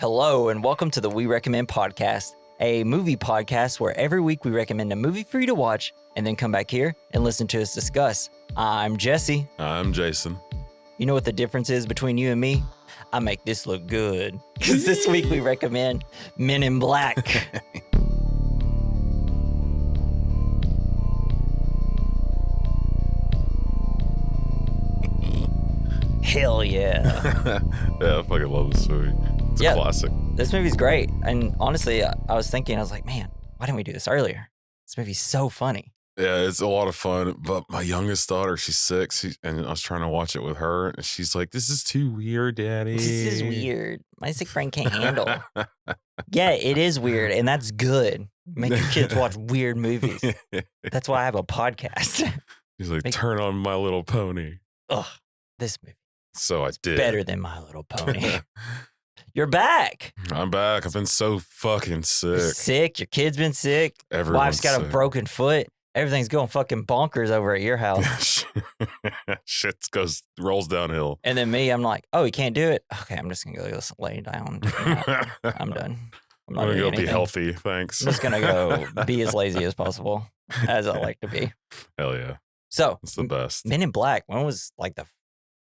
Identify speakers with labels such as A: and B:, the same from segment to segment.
A: Hello, and welcome to the We Recommend podcast, a movie podcast where every week we recommend a movie for you to watch and then come back here and listen to us discuss. I'm Jesse.
B: I'm Jason.
A: You know what the difference is between you and me? I make this look good. Because this week we recommend Men in Black. Hell yeah.
B: Yeah, I fucking love this movie. It's a classic.
A: This movie's great. And honestly, I was like, man, why didn't we do this earlier? This movie's so funny.
B: Yeah, it's a lot of fun. But my youngest daughter, she's 6, and I was trying to watch it with her, and she's like, "This is too weird, Daddy.
A: This is weird. My sick brain can't handle." Yeah, it is weird, and that's good. Make your kids watch weird movies. That's why I have a podcast.
B: He's like, "Turn on My Little Pony."
A: Ugh, this movie.
B: So I did.
A: Better than My Little Pony. You're back.
B: I'm back. I've been so fucking sick.
A: You're sick. Your kid's been sick.
B: Everyone's
A: Wife's got
B: sick.
A: a broken foot. Everything's going fucking bonkers over at your house.
B: Shit rolls downhill.
A: And then me, I'm like, oh, you can't do it? Okay, I'm just going to go lay down. I'm done.
B: I'm going to go be healthy. Thanks.
A: I'm just going to go be as lazy as possible, as I like to be.
B: Hell yeah.
A: So,
B: it's the best.
A: Men in Black, when was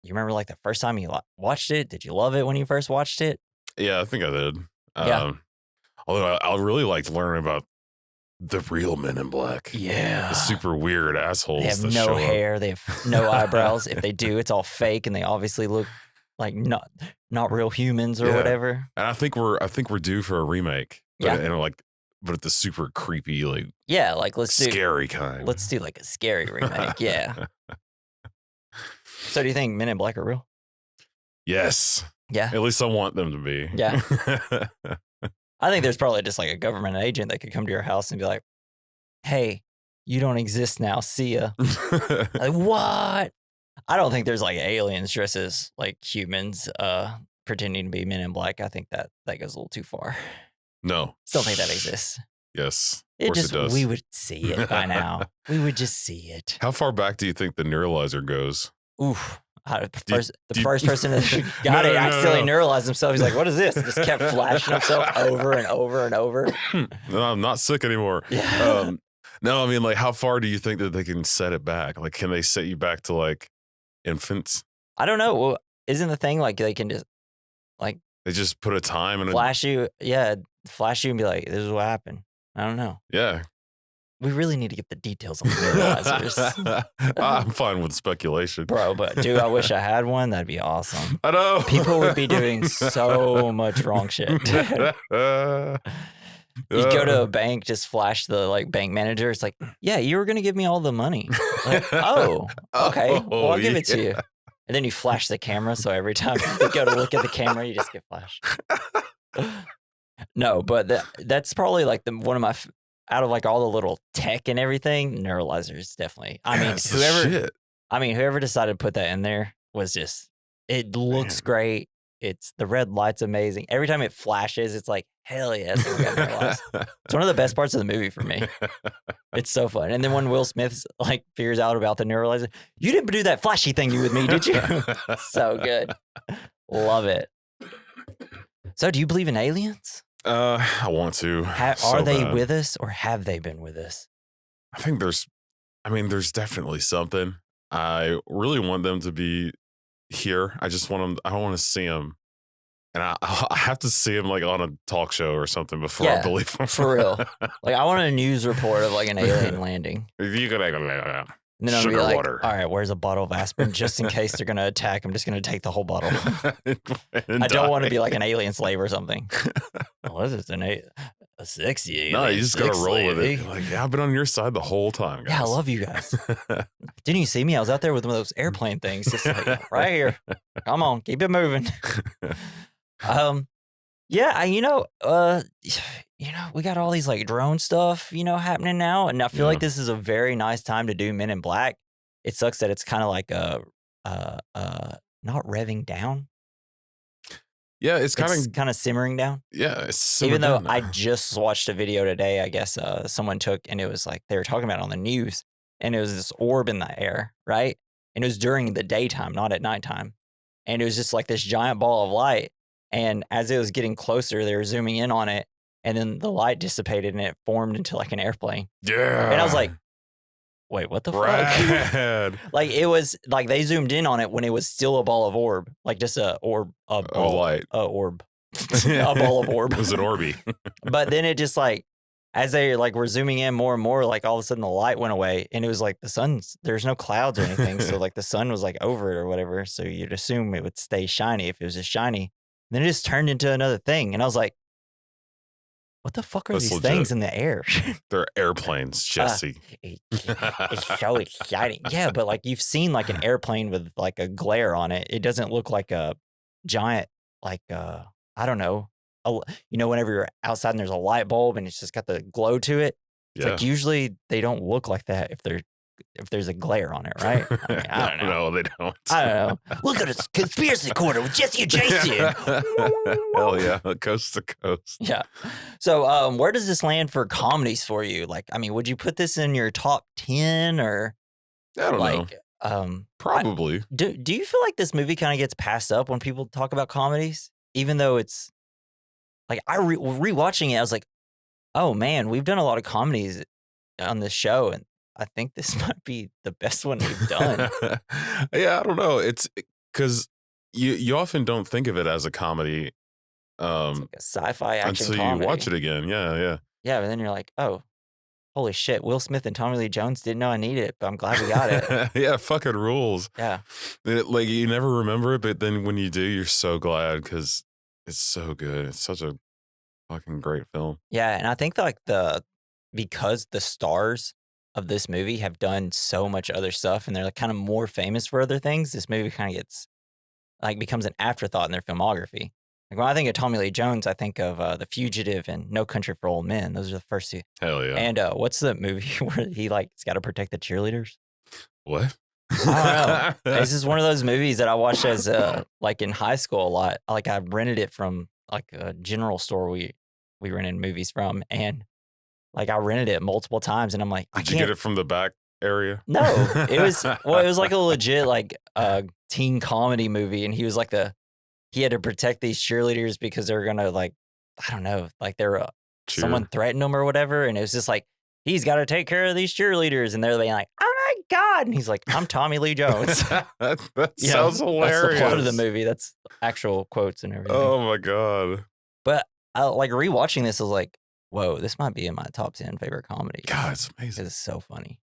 A: you remember the first time you watched it? Did you love it when you first watched it?
B: Yeah, I think I did.
A: Yeah.
B: Although I really liked learning about the real Men in Black.
A: Yeah.
B: The super weird assholes.
A: They have no hair. They have no eyebrows. If they do, it's all fake, and they obviously look like not real humans or whatever.
B: And I think we're due for a remake. But, but it's the super creepy, let's do scary kind.
A: Let's do a scary remake. Yeah. So do you think Men in Black are real?
B: Yes.
A: Yeah.
B: At least I want them to be.
A: Yeah. I think there's probably just a government agent that could come to your house and be like, "Hey, you don't exist now. See ya." Like, what? I don't think there's aliens dressed as humans pretending to be Men in Black. I think that goes a little too far.
B: No.
A: Still think that exists.
B: Yes.
A: It
B: does.
A: We would see it by now. We would just see it.
B: How far back do you think the neuralizer goes?
A: Oof. The first person that got it accidentally neuralized himself. He's like, "What is this?" And just kept flashing himself over and over and over.
B: No, I'm not sick anymore.
A: Yeah.
B: No, I mean, how far do you think that they can set it back? Can they set you back to infants?
A: I don't know. Well, isn't the thing they can just
B: they just put a time and
A: flash you? Yeah, flash you and be like, "This is what happened." I don't know.
B: Yeah.
A: We really need to get the details on the neuralizers.
B: I'm fine with speculation.
A: Bro, but dude, I wish I had one. That'd be awesome.
B: I know.
A: People would be doing so much wrong shit. You go to a bank, just flash the bank manager. It's like, "Yeah, you were going to give me all the money." Oh, okay. Well, I'll give it to you. And then you flash the camera. So every time you go to look at the camera, you just get flashed. No, but that's probably one of my... out of all the little tech and everything, neuralizers definitely. Whoever decided to put that in there was just, it looks great. The red light's amazing. Every time it flashes, it's like, hell yes. It's one of the best parts of the movie for me. It's so fun. And then when Will Smith figures out about the neuralizer, "You didn't do that flashy thing with me, did you?" So good. Love it. So do you believe in aliens?
B: I want to.
A: Are they with us, or have they been with us?
B: I think there's definitely something. I really want them to be here. I just want them. I don't want to see them, and I have to see them on a talk show or something before I believe them.
A: For real. I want a news report of an alien landing.
B: You could
A: And then
B: sugar
A: I'll be
B: water.
A: All right, where's a bottle of aspirin just in case they're gonna attack? I'm just gonna take the whole bottle. I don't want to be an alien slave or something. Well, this is a sexy alien.
B: No, you just gotta roll with it.
A: Lady.
B: Yeah, I've been on your side the whole time, guys.
A: Yeah, I love you guys. Didn't you see me? I was out there with one of those airplane things, just right here. Come on, keep it moving. Yeah, we got all these drone stuff, happening now, and I feel like this is a very nice time to do Men in Black. It sucks that it's kind of not revving down.
B: Yeah, it's
A: kind of simmering down.
B: Yeah, it's
A: even though I just watched a video today, I guess someone took, and it was they were talking about it on the news, and it was this orb in the air, right? And it was during the daytime, not at nighttime, and it was just this giant ball of light. And as it was getting closer, they were zooming in on it, and then the light dissipated and it formed into like an airplane.
B: Yeah.
A: And I was like, wait, what the fuck? Like it was like they zoomed in on it when it was still a ball of orb, like just a orb, a ball,
B: light,
A: orb, a ball of orb.
B: It was an Orby.
A: But then it just like, as they like were zooming in more and more, like all of a sudden the light went away, and it was like the sun's, there's no clouds or anything, so like the sun was like over it or whatever. So you'd assume it would stay shiny if it was just shiny. Then it just turned into another thing, and I was like, what the fuck are
B: That's
A: these
B: legit.
A: things in the air?
B: They're airplanes, Jesse.
A: It's so exciting. Yeah, but like you've seen like an airplane with like a glare on it. It doesn't look like a giant, like I don't know. Whenever you're outside and there's a light bulb and it's just got the glow to it. It's like usually they don't look like that if there's a glare on it, right? I mean, I don't know.
B: No, they don't.
A: I don't know. Look at this conspiracy corner with Jesse and Jason.
B: Hell yeah, coast to coast.
A: Yeah. So, where does this land for comedies for you? Like, I mean, would you put this in your top 10 or?
B: I don't know. Probably.
A: Do you feel like this movie kind of gets passed up when people talk about comedies, even though it's like rewatching it, I was like, oh man, we've done a lot of comedies on this show, and I think this might be the best one we've done.
B: Yeah, I don't know. It's because you often don't think of it as a comedy.
A: It's like a sci-fi action
B: until
A: comedy.
B: You watch it again. Yeah.
A: Yeah, but then you're like, oh, holy shit, Will Smith and Tommy Lee Jones didn't know I needed it, but I'm glad we got it.
B: Yeah, fucking rules.
A: Yeah.
B: Like you never remember it, but then when you do, you're so glad because it's so good. It's such a fucking great film.
A: Yeah, and I think like because the stars of this movie have done so much other stuff and they're like kind of more famous for other things, this movie kind of gets like becomes an afterthought in their filmography. Like when I think of Tommy Lee Jones, I think of The Fugitive and No Country for Old Men. Those are the first two.
B: Hell yeah.
A: And what's the movie where he's got to protect the cheerleaders?
B: What?
A: I don't know. This is one of those movies that I watched as like in high school a lot. Like I rented it from like a general store we rented movies from, and like I rented it multiple times, and I'm like,
B: Did you get it from the back area?
A: No, it was like a legit like teen comedy movie, and he was like he had to protect these cheerleaders because they're gonna like, I don't know, like they're someone threatened him or whatever, and it was just like he's got to take care of these cheerleaders, and they're being like, oh my god, and he's like, I'm Tommy Lee Jones.
B: that sounds hilarious.
A: That's the plot of the movie. That's actual quotes and everything.
B: Oh my god!
A: But I like rewatching this. I was like, whoa, this might be in my top 10 favorite comedies.
B: God, it's amazing.
A: It's so funny.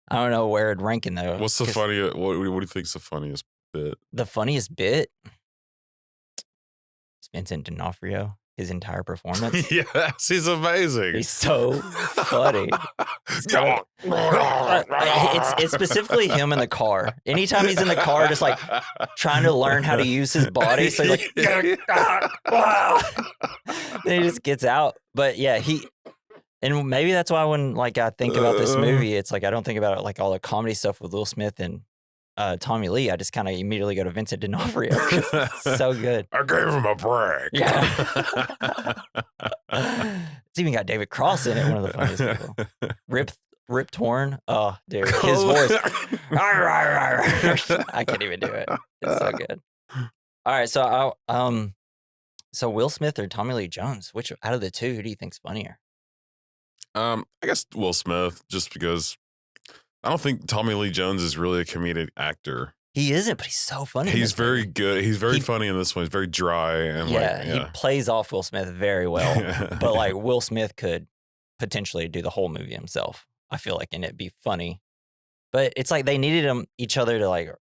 A: I don't know where it'd rank in though.
B: What's the funniest? What do you think's the funniest bit?
A: The funniest bit? It's Vincent D'Onofrio. His entire performance.
B: Yes, he's amazing.
A: He's so funny. It's specifically him in the car. Anytime he's in the car, just like trying to learn how to use his body. So he's like, then he just gets out. But yeah, and maybe that's why when like I think about this movie, it's like I don't think about it like all the comedy stuff with Will Smith and Tommy Lee. I just kind of immediately go to Vincent D'Onofrio. It's so good.
B: I gave him a break.
A: Yeah. It's even got David Cross in it, one of the funniest people. Rip Torn. Oh, dude, his voice. I can't even do it. It's so good. All right, so Will Smith or Tommy Lee Jones? Which out of the two, who do you think's funnier?
B: I guess Will Smith, just because I don't think Tommy Lee Jones is really a comedic actor.
A: He isn't, but he's so funny.
B: He's very good. He's very funny in this one. He's very dry and
A: he plays off Will Smith very well. But like Will Smith could potentially do the whole movie himself, I feel like, and it'd be funny. But it's like they needed each other to like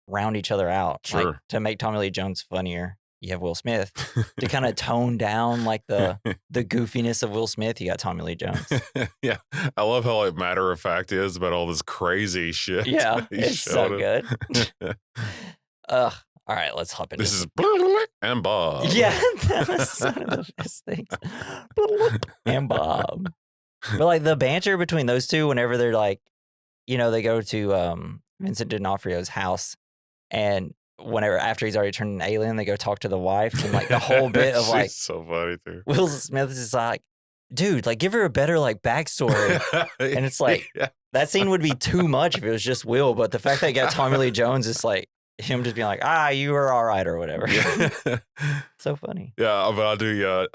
A: round each other out.
B: Sure.
A: Like, to make Tommy Lee Jones funnier, you have Will Smith. To kind of tone down like the goofiness of Will Smith, you got Tommy Lee Jones.
B: Yeah. I love how like matter of fact he is about all this crazy shit.
A: Yeah, it's so good. All right, let's hop into
B: this. Is and Bob.
A: Yeah, that was one of the best things. And Bob. But like the banter between those two, whenever they're like, they go to Vincent D'Onofrio's house, and whenever after he's already turned an alien, they go talk to the wife, and like the whole bit of like
B: so funny too.
A: Will Smith is like, dude, like give her a better like backstory. And it's like that scene would be too much if it was just Will, but the fact that you got Tommy Lee Jones is like him just being like, you were all right or whatever.
B: Yeah.
A: So funny.
B: Yeah, but I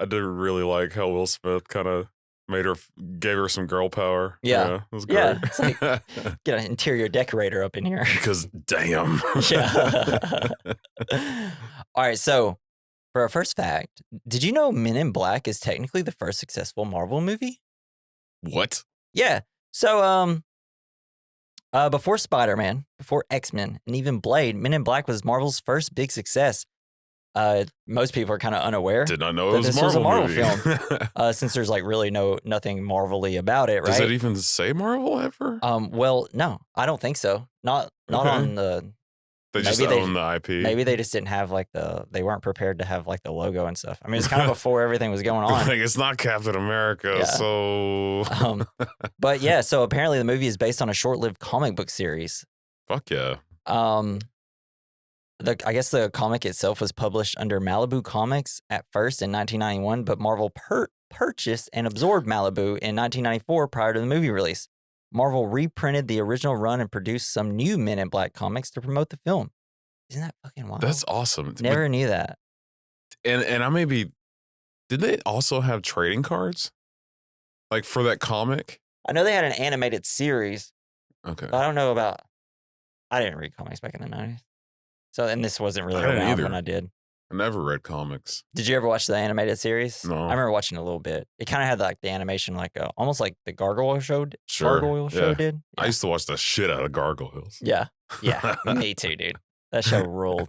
B: do really like how Will Smith kind of gave her some girl power.
A: Yeah.
B: It was
A: Yeah.
B: great.
A: It's like, get an interior decorator up in here.
B: Because damn.
A: Yeah. All right. So for our first fact, did you know Men in Black is technically the first successful Marvel movie?
B: What?
A: Yeah. So, before Spider-Man, before X-Men, and even Blade, Men in Black was Marvel's first big success. Most people are kind of unaware.
B: Did not know it was
A: this
B: Marvel
A: was a Marvel
B: movie.
A: film. Since there's like really nothing Marvel-y about it, right?
B: Does it even say Marvel ever?
A: Well, no, I don't think so. Not on the.
B: They just own the IP.
A: Maybe they just didn't have like they weren't prepared to have like the logo and stuff. I mean, it's kind of before everything was going on.
B: Like, it's not Captain America, so.
A: But yeah, so apparently the movie is based on a short-lived comic book series.
B: Fuck yeah.
A: I guess the comic itself was published under Malibu Comics at first in 1991, but Marvel purchased and absorbed Malibu in 1994 prior to the movie release. Marvel reprinted the original run and produced some new Men in Black comics to promote the film. Isn't that fucking wild?
B: That's awesome.
A: Never knew that.
B: And I maybe, did they also have trading cards? Like for that comic?
A: I know they had an animated series.
B: Okay.
A: But I don't know about, I didn't read comics back in the 90s. So, and this wasn't really around when I did.
B: I never read comics.
A: Did you ever watch the animated series?
B: No.
A: I remember watching a little bit. It kind of had like the animation, like almost like the Gargoyle Show.
B: Sure.
A: Gargoyle Show did. Yeah.
B: I used to watch the shit out of Gargoyles.
A: Yeah. Yeah. Me too, dude. That show ruled.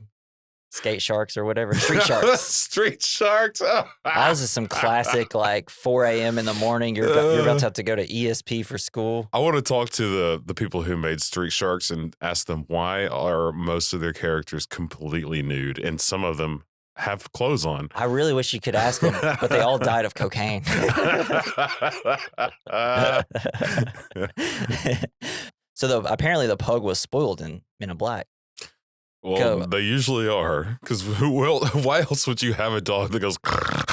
A: Skate Sharks or whatever. Street Sharks.
B: Street Sharks.
A: That was just some classic, like 4 a.m. in the morning. You're about to have to go to ESP for school.
B: I want to talk to the people who made Street Sharks and ask them why are most of their characters completely nude and some of them have clothes on.
A: I really wish you could ask them, but they all died of cocaine. So apparently the pug was spoiled in Men in Black.
B: Well, they usually are, because why else would you have a dog that goes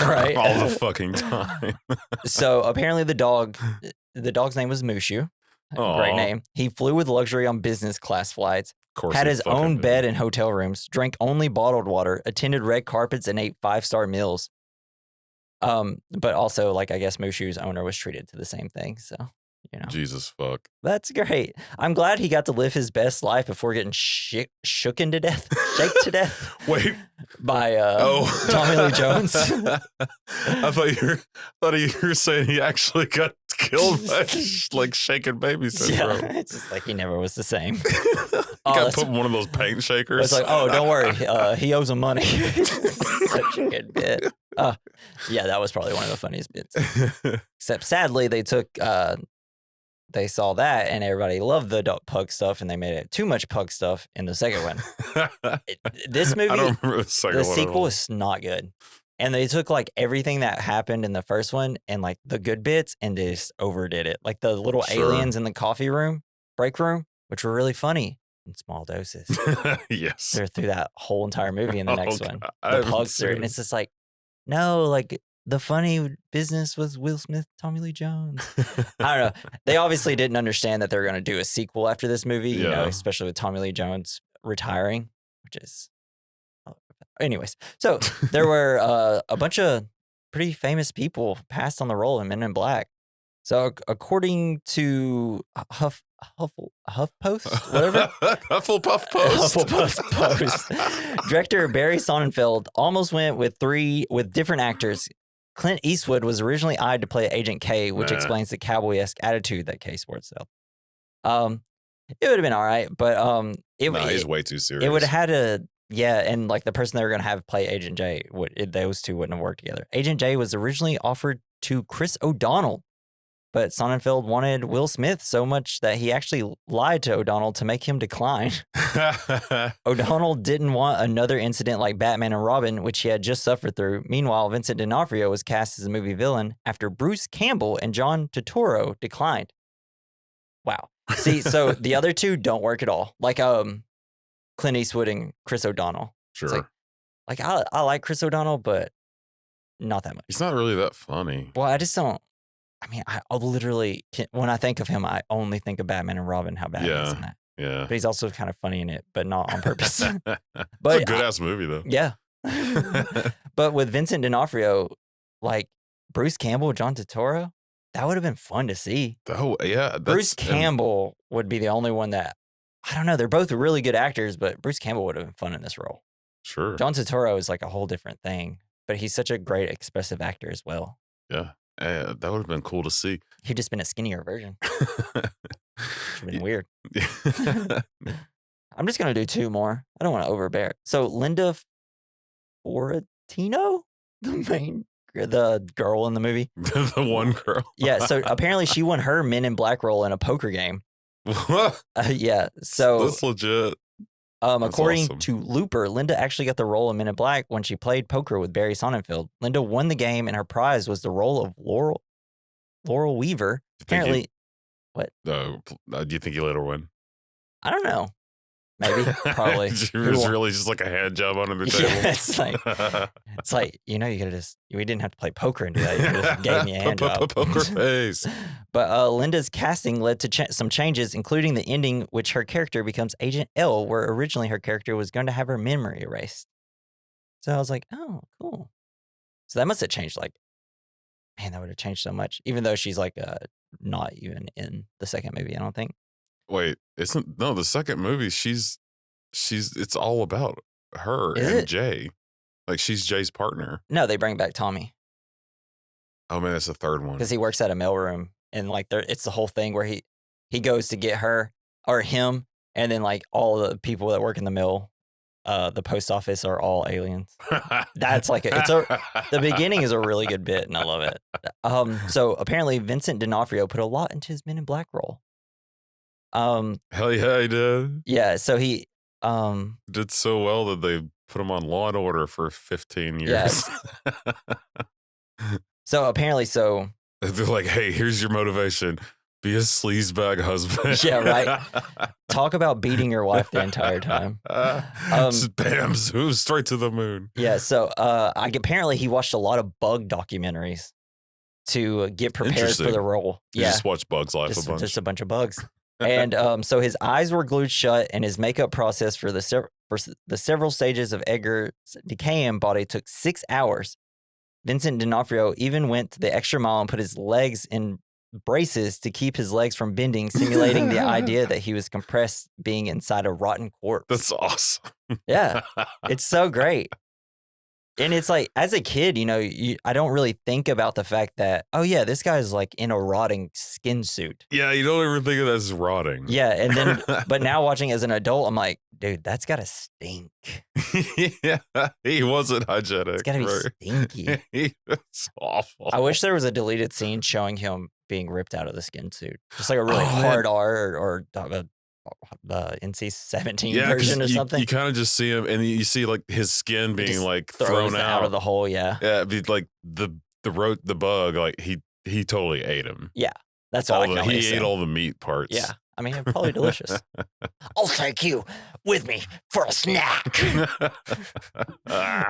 A: right
B: all the fucking time?
A: So apparently the dog's name was Mushu. Great name. He flew with luxury on business class flights, had his own bed and hotel rooms, drank only bottled water, attended red carpets, and ate 5-star meals. But also, like, I guess Mushu's owner was treated to the same thing, so, you know.
B: Jesus fuck.
A: That's great. I'm glad he got to live his best life before getting shooken to death, shaked to death.
B: Wait.
A: By Tommy Lee Jones.
B: I thought you were saying he actually got killed by like shaking baby syndrome.
A: Yeah, it's just like he never was the same.
B: Got put in one of those paint shakers.
A: It's like, oh, don't worry, he owes him money. Such a good bit. Yeah, that was probably one of the funniest bits. Except sadly, they saw that and everybody loved the pug stuff and they made it too much pug stuff in the second one. This movie,
B: I don't remember the
A: sequel is not good. And they took like everything that happened in the first one and like the good bits and they just overdid it. Like the little aliens in the coffee room, break room, which were really funny in small doses.
B: Yes.
A: They're through that whole entire movie in the next one. The pugs are, and it's just like, no, like the funny business was Will Smith, Tommy Lee Jones. I don't know. They obviously didn't understand that they were going to do a sequel after this movie, you know, especially with Tommy Lee Jones retiring, which is. Anyways, so there were a bunch of pretty famous people passed on the role in Men in Black. So according to HuffPost, whatever,
B: Hufflepuff Post,
A: Hufflepuff Post, director Barry Sonnenfeld almost went with different actors. Clint Eastwood was originally eyed to play Agent K, which explains the cowboy-esque attitude that K sports. It would have been all right, but
B: he's way too serious.
A: It would have had a. Yeah, and like the person they were going to have play Agent J, those two wouldn't have worked together. Agent J was originally offered to Chris O'Donnell, but Sonnenfeld wanted Will Smith so much that he actually lied to O'Donnell to make him decline. O'Donnell didn't want another incident like Batman and Robin, which he had just suffered through. Meanwhile, Vincent D'Onofrio was cast as a movie villain after Bruce Campbell and John Turturro declined. Wow. See, so the other two don't work at all. Like, Clint Eastwood and Chris O'Donnell.
B: Sure.
A: Like I like Chris O'Donnell, but not that much.
B: He's not really that funny.
A: Well, I just don't. I mean, I literally, when I think of him, I only think of Batman and Robin, how bad he is in that.
B: Yeah.
A: But he's also kind of funny in it, but not on purpose.
B: It's a
A: But
B: good ass movie though.
A: yeah. But with Vincent D'Onofrio, like Bruce Campbell, John Turturro, that would have been fun to see.
B: Oh yeah,
A: Bruce Campbell would be the only one that I don't know. They're both really good actors, but Bruce Campbell would have been fun in this role.
B: Sure.
A: John Turturro is like a whole different thing, but he's such a great expressive actor as well.
B: Yeah, that would have been cool to see.
A: He'd just been a skinnier version. Which would have been weird. I'm just gonna do 2 more. I don't want to overbear. So Linda Fortino, the girl in the movie,
B: the one girl.
A: Yeah. So apparently she won her Men in Black role in a poker game.
B: What?
A: Yeah. So
B: that's legit.
A: According
B: awesome.
A: to Looper, Linda actually got the role of Men in Black when she played poker with Barry Sonnenfeld. Linda won the game, and her prize was the role of Laurel Weaver. Apparently, what?
B: Do you think you let her win?
A: I don't know. Maybe, probably.
B: She was really just like a hand job under the table.
A: Yeah, it's like you could have we didn't have to play poker and do that. You could have gave me a hand job.
B: Poker face.
A: But Linda's casting led to some changes, including the ending, which her character becomes Agent L, where originally her character was going to have her memory erased. So I was like, oh, cool. So that must have changed. Like, man, that would have changed so much. Even though she's like not even in the second movie, I don't think.
B: Wait, the second movie, she's it's all about her
A: Is
B: and
A: it?
B: Jay. Like she's Jay's partner.
A: No, they bring back Tommy.
B: Oh man, that's the third one.
A: Because he works at a mailroom, and like it's the whole thing where he goes to get her or him, and then like all the people that work in the mill, the post office are all aliens. That's like the beginning is a really good bit, and I love it. So apparently Vincent D'Onofrio put a lot into his Men in Black role.
B: Hell yeah, he did.
A: Yeah, so he
B: did so well that they put him on Law and Order for 15 years.
A: Yes. So apparently,
B: they're like, hey, here's your motivation. Be a sleazebag husband.
A: Yeah, right. Talk about beating your wife the entire time.
B: Just bam, zoom straight to the moon.
A: Yeah, so apparently he watched a lot of bug documentaries to get prepared for the role.
B: You just watch Bugs Life a bunch.
A: Just a bunch of bugs. And so his eyes were glued shut, and his makeup process for the several stages of Edgar's decaying body took 6 hours. Vincent D'Onofrio even went the extra mile and put his legs in braces to keep his legs from bending, simulating the idea that he was compressed being inside a rotten corpse.
B: That's awesome.
A: Yeah, it's so great. And it's like, as a kid, I don't really think about the fact that, oh yeah, this guy's like in a rotting skin suit.
B: Yeah, you don't ever think of that as rotting.
A: Yeah, and then, but now watching as an adult, I'm like, dude, that's gotta stink.
B: Yeah, he wasn't hygienic.
A: It's gotta be stinky.
B: He was awful.
A: I wish there was a deleted scene showing him being ripped out of the skin suit. Just like a really hard R or the NC-17 version or something.
B: You kind of just see him, and you see like his skin being like thrown
A: out of the hole. Yeah,
B: yeah. It'd be like the bug, like he totally ate him.
A: Yeah, that's all.
B: He ate all the meat parts.
A: Yeah, I mean, probably delicious. I'll take you with me for a snack.
B: Oh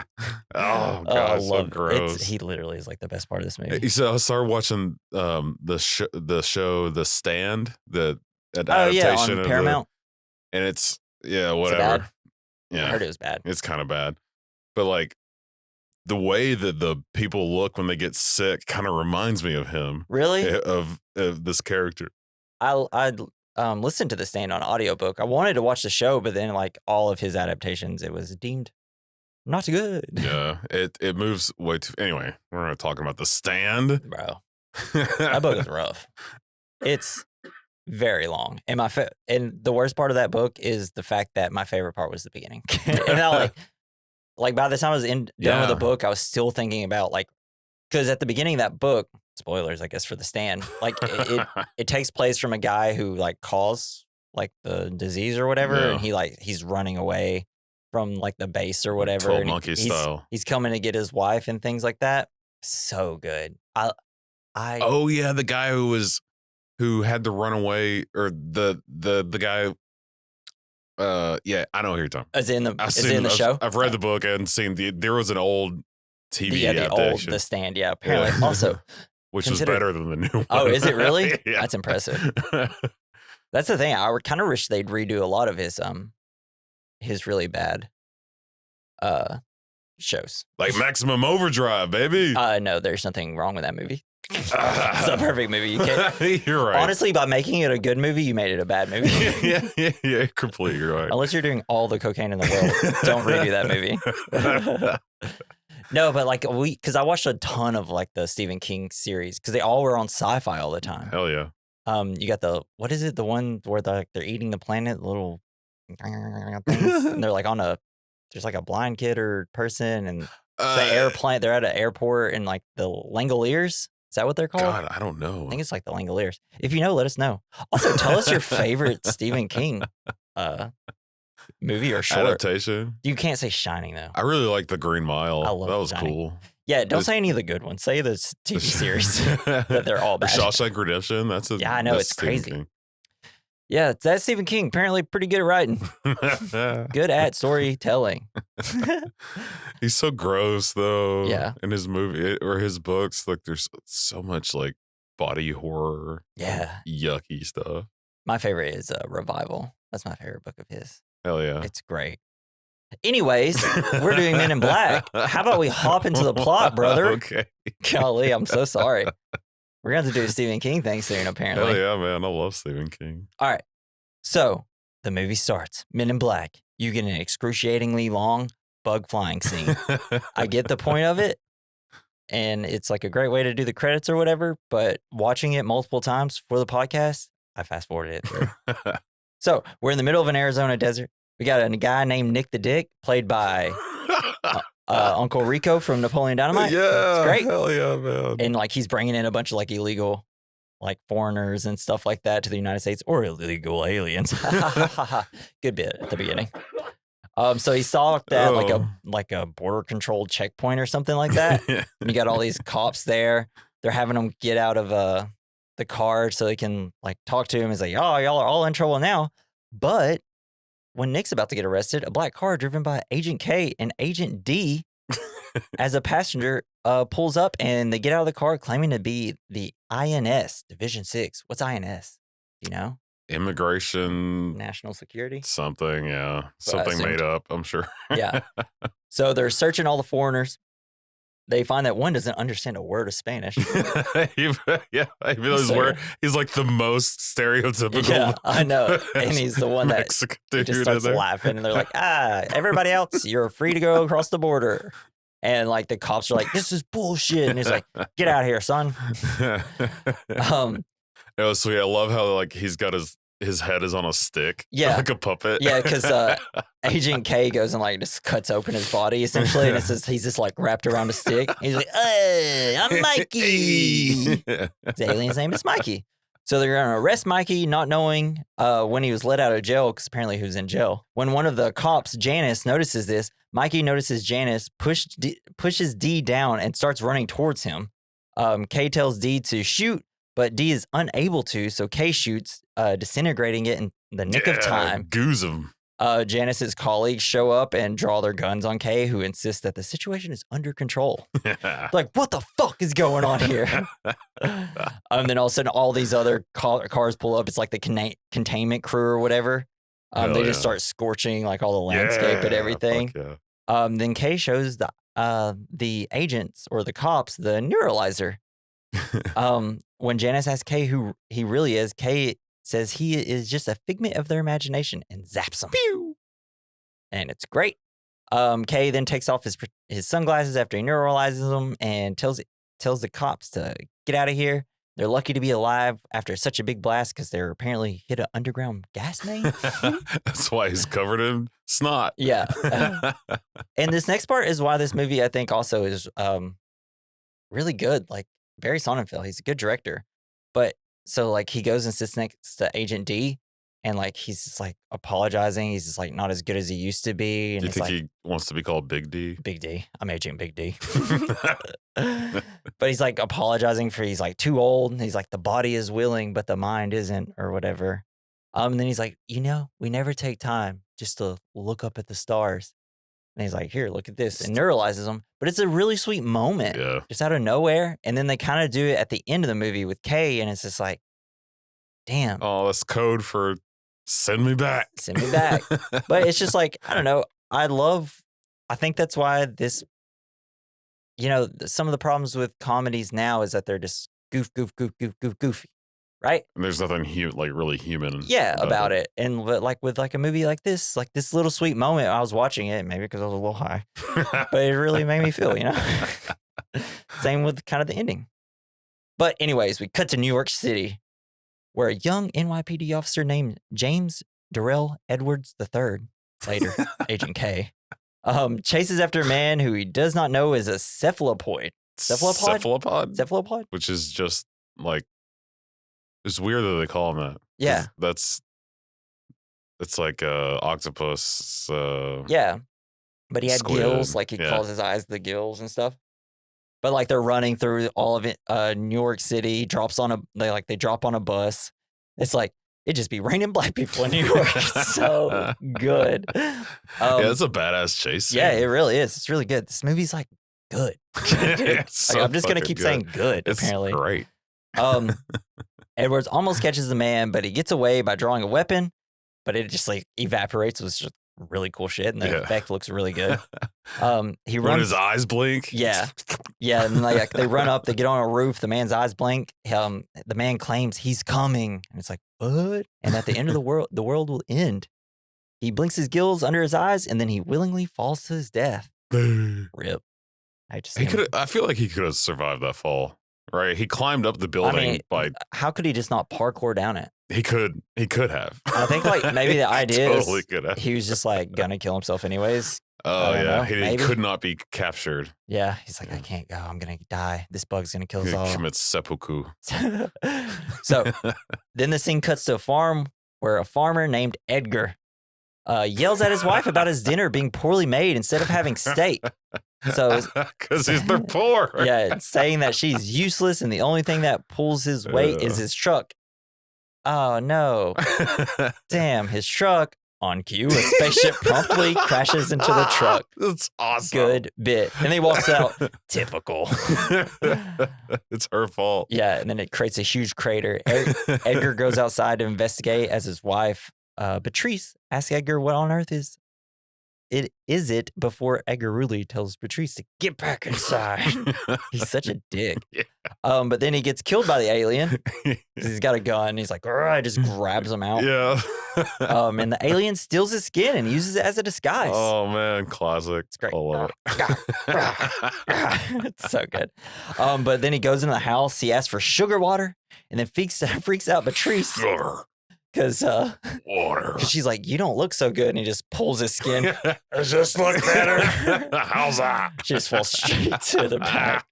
B: god, so gross.
A: He literally is like the best part of this movie.
B: So I started watching the show The Stand, the
A: adaptation on Paramount,
B: and it's whatever.
A: Yeah, I heard it was bad.
B: It's kind of bad, but like the way that the people look when they get sick kind of reminds me of him.
A: Really?
B: Of this character.
A: I listened to The Stand on audiobook. I wanted to watch the show, but then like all of his adaptations, it was deemed not good.
B: Yeah, it moves way too. Anyway, we're not talking about The Stand,
A: bro. That book is rough. It's very long, and and the worst part of that book is the fact that my favorite part was the beginning. And I like by the time I was done with the book, I was still thinking about because at the beginning of that book, spoilers, I guess, for The Stand, like it takes place from a guy who like caused like the disease or whatever, and he's running away from like the base or whatever.
B: 12 Monkey style.
A: He's coming to get his wife and things like that. So good.
B: Oh yeah, the guy who had to run away, or the guy. Yeah, I know who you're talking.
A: Is it in the show?
B: I've read the book and seen there was an old TV adaptation.
A: The Stand, yeah. Apparently, also,
B: which was better than the new one.
A: Oh, is it really?
B: Yeah.
A: That's impressive. That's the thing. I kind of wish they'd redo a lot of his really bad shows.
B: Like Maximum Overdrive, baby.
A: No, there's nothing wrong with that movie. It's a perfect movie. You can't.
B: You're right.
A: Honestly, by making it a good movie, you made it a bad movie.
B: yeah, completely right.
A: Unless you're doing all the cocaine in the world, don't redo that movie. No, but like because I watched a ton of like the Stephen King series because they all were on sci-fi all the time.
B: Hell yeah.
A: You got what is it? The one where they're eating the planet, the little things, and they're like there's like a blind kid or person, and it's the airplane. They're at an airport, and like the Langoliers. Is that what they're called?
B: God, I don't know.
A: I think it's like the Langoliers. If you know, let us know. Also, tell us your favorite Stephen King movie or short.
B: Adaptation.
A: You can't say Shining though.
B: I really like The Green Mile.
A: I love
B: that was
A: Shining.
B: cool.
A: Yeah, don't say any of the good ones. Say the TV series that they're all bad.
B: Shawshank Redemption.
A: Yeah, I know, it's crazy. King. Yeah, that's Stephen King. Apparently pretty good at writing. Good at storytelling.
B: He's so gross though.
A: Yeah.
B: In his movie or his books, like there's so much like body horror.
A: Yeah.
B: Yucky stuff.
A: My favorite is Revival. That's my favorite book of his.
B: Hell yeah.
A: It's great. Anyways, we're doing Men in Black. How about we hop into the plot, brother?
B: Okay.
A: Golly, I'm so sorry. We're going to have to do a Stephen King thing soon, apparently.
B: Hell yeah, man. I love Stephen King.
A: All right. So the movie starts. Men in Black. You get an excruciatingly long bug flying scene. I get the point of it. And it's like a great way to do the credits or whatever. But watching it multiple times for the podcast, I fast forwarded it through. So we're in the middle of an Arizona desert. We got a guy named Nick the Dick, played by Uncle Rico from Napoleon Dynamite.
B: Yeah,
A: it's great.
B: Hell yeah, man.
A: And like he's bringing in a bunch of like illegal, like foreigners and stuff like that to the United States, or illegal aliens. Good bit at the beginning. So he stalked at like a border control checkpoint or something like that. And you got all these cops there. They're having them get out of the car so they can like talk to him. He's like, "Oh, y'all are all in trouble now." But when Nick's about to get arrested, a black car driven by Agent K and Agent D as a passenger pulls up, and they get out of the car claiming to be the INS, Division 6. What's INS? Do you know?
B: Immigration.
A: National Security?
B: Something, yeah. Something made up, I'm sure.
A: Yeah. So they're searching all the foreigners. They find that one doesn't understand a word of Spanish.
B: Yeah, even though he's like the most stereotypical.
A: Yeah, I know. And he's the one that just starts
B: there.
A: laughing. And they're like, everybody else, you're free to go across the border. And like the cops are like, this is bullshit. And he's like, get out of here, son.
B: It was sweet. I love how like he's got his head is on a stick.
A: Yeah.
B: Like a puppet.
A: Yeah, because Agent K goes and like just cuts open his body essentially. And he's just like wrapped around a stick. He's like, hey, I'm Mikey. His alien's name is Mikey. So they're going to arrest Mikey, not knowing when he was let out of jail, because apparently he was in jail. When one of the cops, Janice, notices this, Mikey notices Janice pushes D down and starts running towards him. K tells D to shoot, but D is unable to, so K shoots, disintegrating it in the nick of time.
B: Goose him.
A: Janice's colleagues show up and draw their guns on K, who insists that the situation is under control. Like, what the fuck is going on here? Then all of a sudden, all these other cars pull up. It's like the containment crew or whatever. They just start scorching like all the landscape and everything. Then K shows the agents or the cops the neuralizer. When Janice asks K who he really is, K says he is just a figment of their imagination and zaps him. Pew! And it's great. K then takes off his sunglasses after he neuralizes them and tells the cops to get out of here. They're lucky to be alive after such a big blast because they're apparently hit an underground gas main.
B: That's why he's covered in snot.
A: Yeah. And this next part is why this movie, I think, also is really good. Like, Barry Sonnenfeld, he's a good director. But so, like, he goes and sits next to Agent D, and, like, he's just, like, apologizing. He's just, like, not as good as he used to be. And
B: do you think he wants to be called Big D?
A: Big D. I'm Agent Big D. But he's, like, apologizing for he's, like, too old. And he's like, the body is willing, but the mind isn't, or whatever. And then he's like, we never take time just to look up at the stars. And he's like, here, look at this, and neuralizes him. But it's a really sweet moment, just out of nowhere. And then they kind of do it at the end of the movie with Kay, and it's just like, damn.
B: Oh, that's code for send me back.
A: Send me back. But it's just like, I don't know. I think that's why this, some of the problems with comedies now is that they're just goofy, right?
B: And there's nothing really human.
A: Yeah, about it. And with like a movie like this little sweet moment, I was watching it, maybe because I was a little high, but it really made me feel, Same with kind of the ending. But anyways, we cut to New York City, where a young NYPD officer named James Darrell Edwards III, later Agent K, chases after a man who he does not know is a cephalopod. Cephalopod?
B: Which is just like, it's weird that they call him that.
A: Yeah.
B: It's like octopus.
A: Yeah. But he had
B: squid.
A: Gills, like he calls his eyes the gills and stuff. But like they're running through all of it, New York City, they drop on a bus. It's like, it just be raining black people in New York. It's so good.
B: It's a badass chase scene.
A: Yeah, it really is. It's really good. This movie's like good. I'm just going to keep saying good,
B: it's
A: apparently.
B: Great.
A: Edwards almost catches the man, but he gets away by drawing a weapon, but it just like evaporates. It was just really cool shit, and the effect looks really good. He runs.
B: When his eyes blink.
A: Yeah. And like they run up, they get on a roof. The man's eyes blink. The man claims he's coming, and it's like, what? And at the end of the world will end. He blinks his gills under his eyes, and then he willingly falls to his death. Rip.
B: I feel like he could have survived that fall. Right, he climbed up the building
A: how could he just not parkour down it?
B: He could have.
A: I think like maybe the idea
B: totally
A: is
B: could have.
A: he was just like gonna kill himself anyways.
B: Oh yeah, he could not be captured.
A: Yeah, he's like, I can't go. I'm gonna die. This bug's gonna kill us all.
B: Commit seppuku.
A: So then the scene cuts to a farm where a farmer named Edgar yells at his wife about his dinner being poorly made instead of having steak. So,
B: because they're poor.
A: Yeah, saying that she's useless and the only thing that pulls his weight is his truck. Oh no! Damn, his truck. On cue, a spaceship promptly crashes into the truck.
B: That's awesome.
A: Good bit. And then he walks out. Typical.
B: It's her fault.
A: Yeah, and then it creates a huge crater. Edgar goes outside to investigate as his wife, Patrice, asks Edgar what on earth is it before Edgar really tells Patrice to get back inside. He's such a dick.
B: Yeah.
A: But then he gets killed by the alien. He's got a gun. He's like, just grabs him out.
B: Yeah.
A: And the alien steals his skin and uses it as a disguise.
B: Oh man, classic.
A: It's great.
B: I love it.
A: It's so good. But then he goes into the house. He asks for sugar water and then freaks out Patrice. Because
B: water.
A: She's like, you don't look so good. And he just pulls his skin.
B: I just look better. How's that?
A: She just falls straight to the back.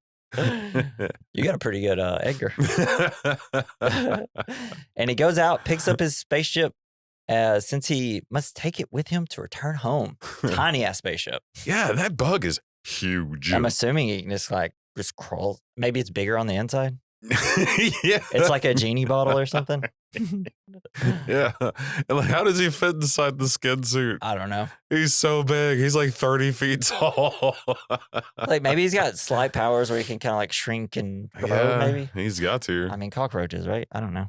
A: You got a pretty good Edgar. And he goes out, picks up his spaceship, since he must take it with him to return home. Tiny ass spaceship.
B: Yeah, that bug is huge.
A: I'm assuming he can just crawl. Maybe it's bigger on the inside.
B: Yeah.
A: It's like a genie bottle or something.
B: Yeah. And like, how does he fit inside the skin suit?
A: I don't know.
B: He's so big. He's like 30 feet tall.
A: Like maybe he's got slight powers where he can kind of like shrink and grow, maybe.
B: He's got to.
A: I mean, cockroaches, right? I don't know.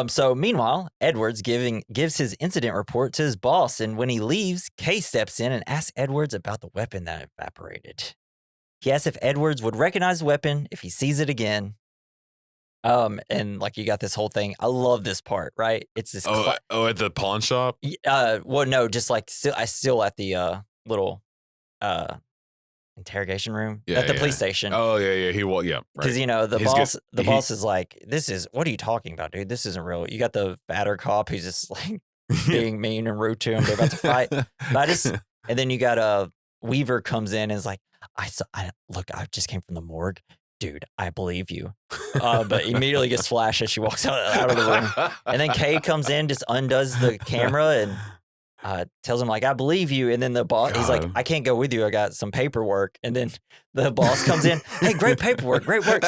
A: So meanwhile, Edwards gives his incident report to his boss, and when he leaves, Kay steps in and asks Edwards about the weapon that evaporated. He asks if Edwards would recognize the weapon if he sees it again. And like you got this whole thing. I love this part, right? It's this.
B: At the pawn shop.
A: Well, no, just like still at the little interrogation room at the police station.
B: Oh yeah.
A: Because the boss is like, what are you talking about, dude? This isn't real. You got the batter cop who's just like being mean and rude to him. They're about to fight. And then you got Weaver comes in and is like, I just came from the morgue. Dude, I believe you. But immediately gets flashed as she walks out of the room. And then Kay comes in, just undoes the camera and tells him, like, I believe you. And then the boss, he's like, I can't go with you. I got some paperwork. And then the boss comes in, hey, great paperwork, great work.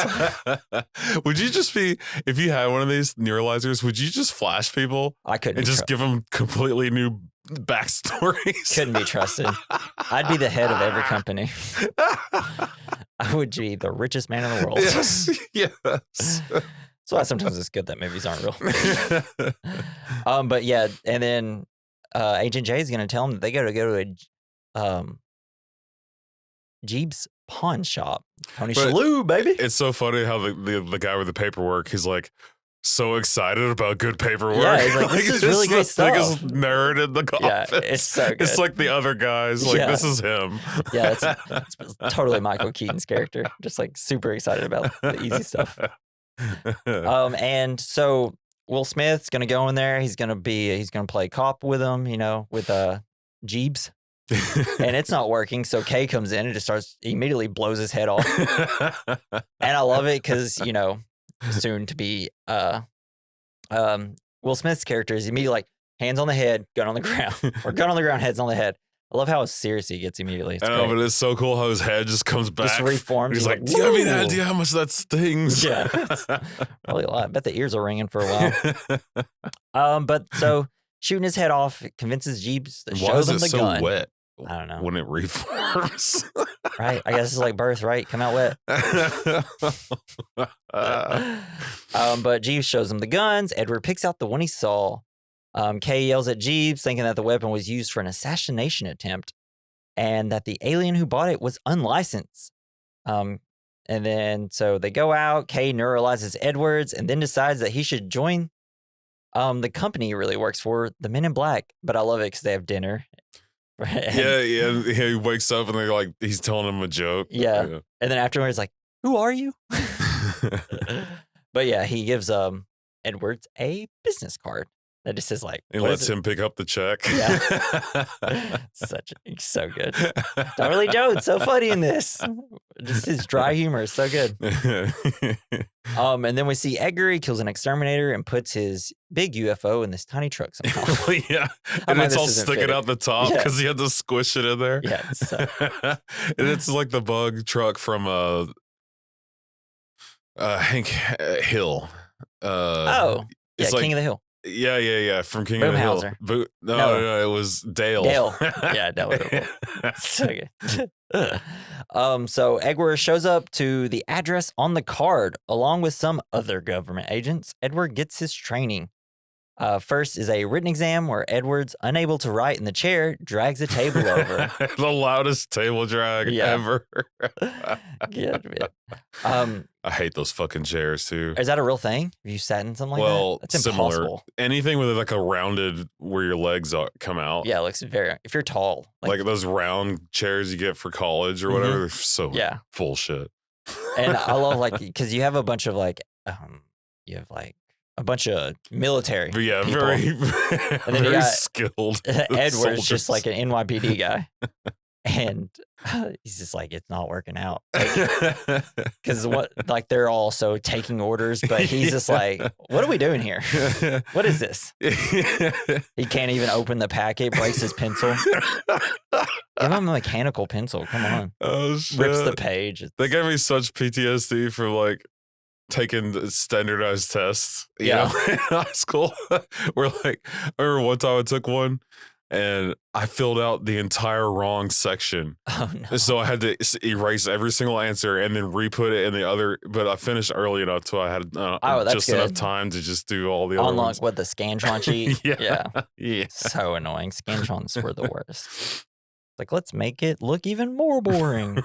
B: Would you just if you had one of these neuralizers, would you just flash people?
A: I couldn't.
B: And just give them completely new backstories?
A: Couldn't be trusted. I'd be the head of every company. I would be the richest man in the world.
B: Yes.
A: So sometimes it's good that movies aren't real. But yeah, and then Agent J is going to tell them that they got to go to a Jeeb's pawn shop. Tony Shalhoub, baby.
B: It's so funny how the guy with the paperwork, he's like so excited about good paperwork.
A: Yeah, he's like, this is really great stuff.
B: This nerd in the office.
A: Yeah, it's so good.
B: It's like the other guys. Like, this is him.
A: Yeah, it's totally Michael Keaton's character. Just like super excited about the easy stuff. And so Will Smith's gonna go in there. He's gonna play cop with him, with Jeebs. And it's not working. So Kay comes in and just immediately blows his head off. And I love it because, soon to be Will Smith's character is immediately like hands on the head, gun on the ground, or gun on the ground, heads on the head. I love how serious he gets immediately.
B: I know, but it's so cool how his head just comes back.
A: Just reforms.
B: He's like, do you have any idea how much that stings?
A: Yeah. Probably a lot. I bet the ears are ringing for a while. But so shooting his head off convinces Jeebs to show them the gun.
B: Why is it so wet?
A: I don't know.
B: When it reforms.
A: Right. I guess it's like birth, right? Come out wet. But Jeeves shows him the guns. Edward picks out the one he saw. Kay yells at Jeeves, thinking that the weapon was used for an assassination attempt and that the alien who bought it was unlicensed. And then so they go out. Kay neuralizes Edwards and then decides that he should join the company he really works for, the Men in Black. But I love it because they have dinner.
B: Yeah. He wakes up and he's telling him a joke.
A: Yeah. And then afterwards, like, who are you? But yeah, he gives Edwards a business card that just says like,
B: he lets him pick up the check.
A: Yeah. So good. Tommy Lee Jones, so funny in this. Just his dry humor is so good. And then we see Edgar. He kills an exterminator and puts his big UFO in this tiny truck somehow.
B: Yeah. And it's all sticking out the top because he had to squish it in there.
A: Yeah.
B: And it's like the bug truck from Hank Hill.
A: It's King of the Hill.
B: Yeah. From King of the Hill. No, it was Dale.
A: Yeah, Dale. So good. So Edward shows up to the address on the card along with some other government agents. Edward gets his training. First is a written exam where Edward's unable to write in the chair, drags a table over.
B: The loudest table drag ever.
A: Yeah, man.
B: I hate those fucking chairs too.
A: Is that a real thing? Have you sat in something like that? That's
B: similar.
A: Impossible.
B: Anything with like a rounded where your legs come out.
A: Yeah, it looks if you're tall.
B: Like those round chairs you get for college or whatever. They're so bullshit.
A: And I love because you have a bunch of a bunch of military.
B: Yeah,
A: people.
B: very skilled.
A: Edward's just like an NYPD guy. And he's just like, it's not working out. Because they're also taking orders, but he's just like, what are we doing here? What is this? He can't even open the packet, breaks his pencil. Give him a mechanical pencil. Come on.
B: Oh, shit.
A: Rips the page.
B: They gave me such PTSD for taking standardized tests, you know, in high school. Where I remember one time I took one and I filled out the entire wrong section.
A: Oh no!
B: So I had to erase every single answer and then re-put it in the other. But I finished early enough till I had just enough time to just do all the other ones.
A: What, the Scantron cheat?
B: Yeah.
A: So annoying. Scantrons were the worst. Let's make it look even more boring.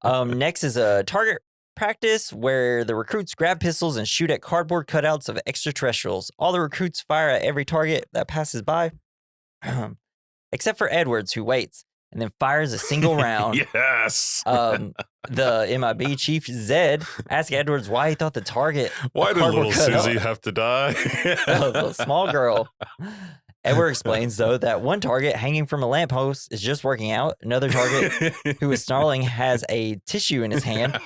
A: Next is a target practice where the recruits grab pistols and shoot at cardboard cutouts of extraterrestrials. All the recruits fire at every target that passes by, except for Edwards, who waits and then fires a single round.
B: Yes.
A: The MIB chief Zed asked Edwards why he thought the target.
B: Why did little Susie have to die?
A: The small girl. Edward explains, though, that one target hanging from a lamppost is just working out. Another target who is snarling has a tissue in his hand.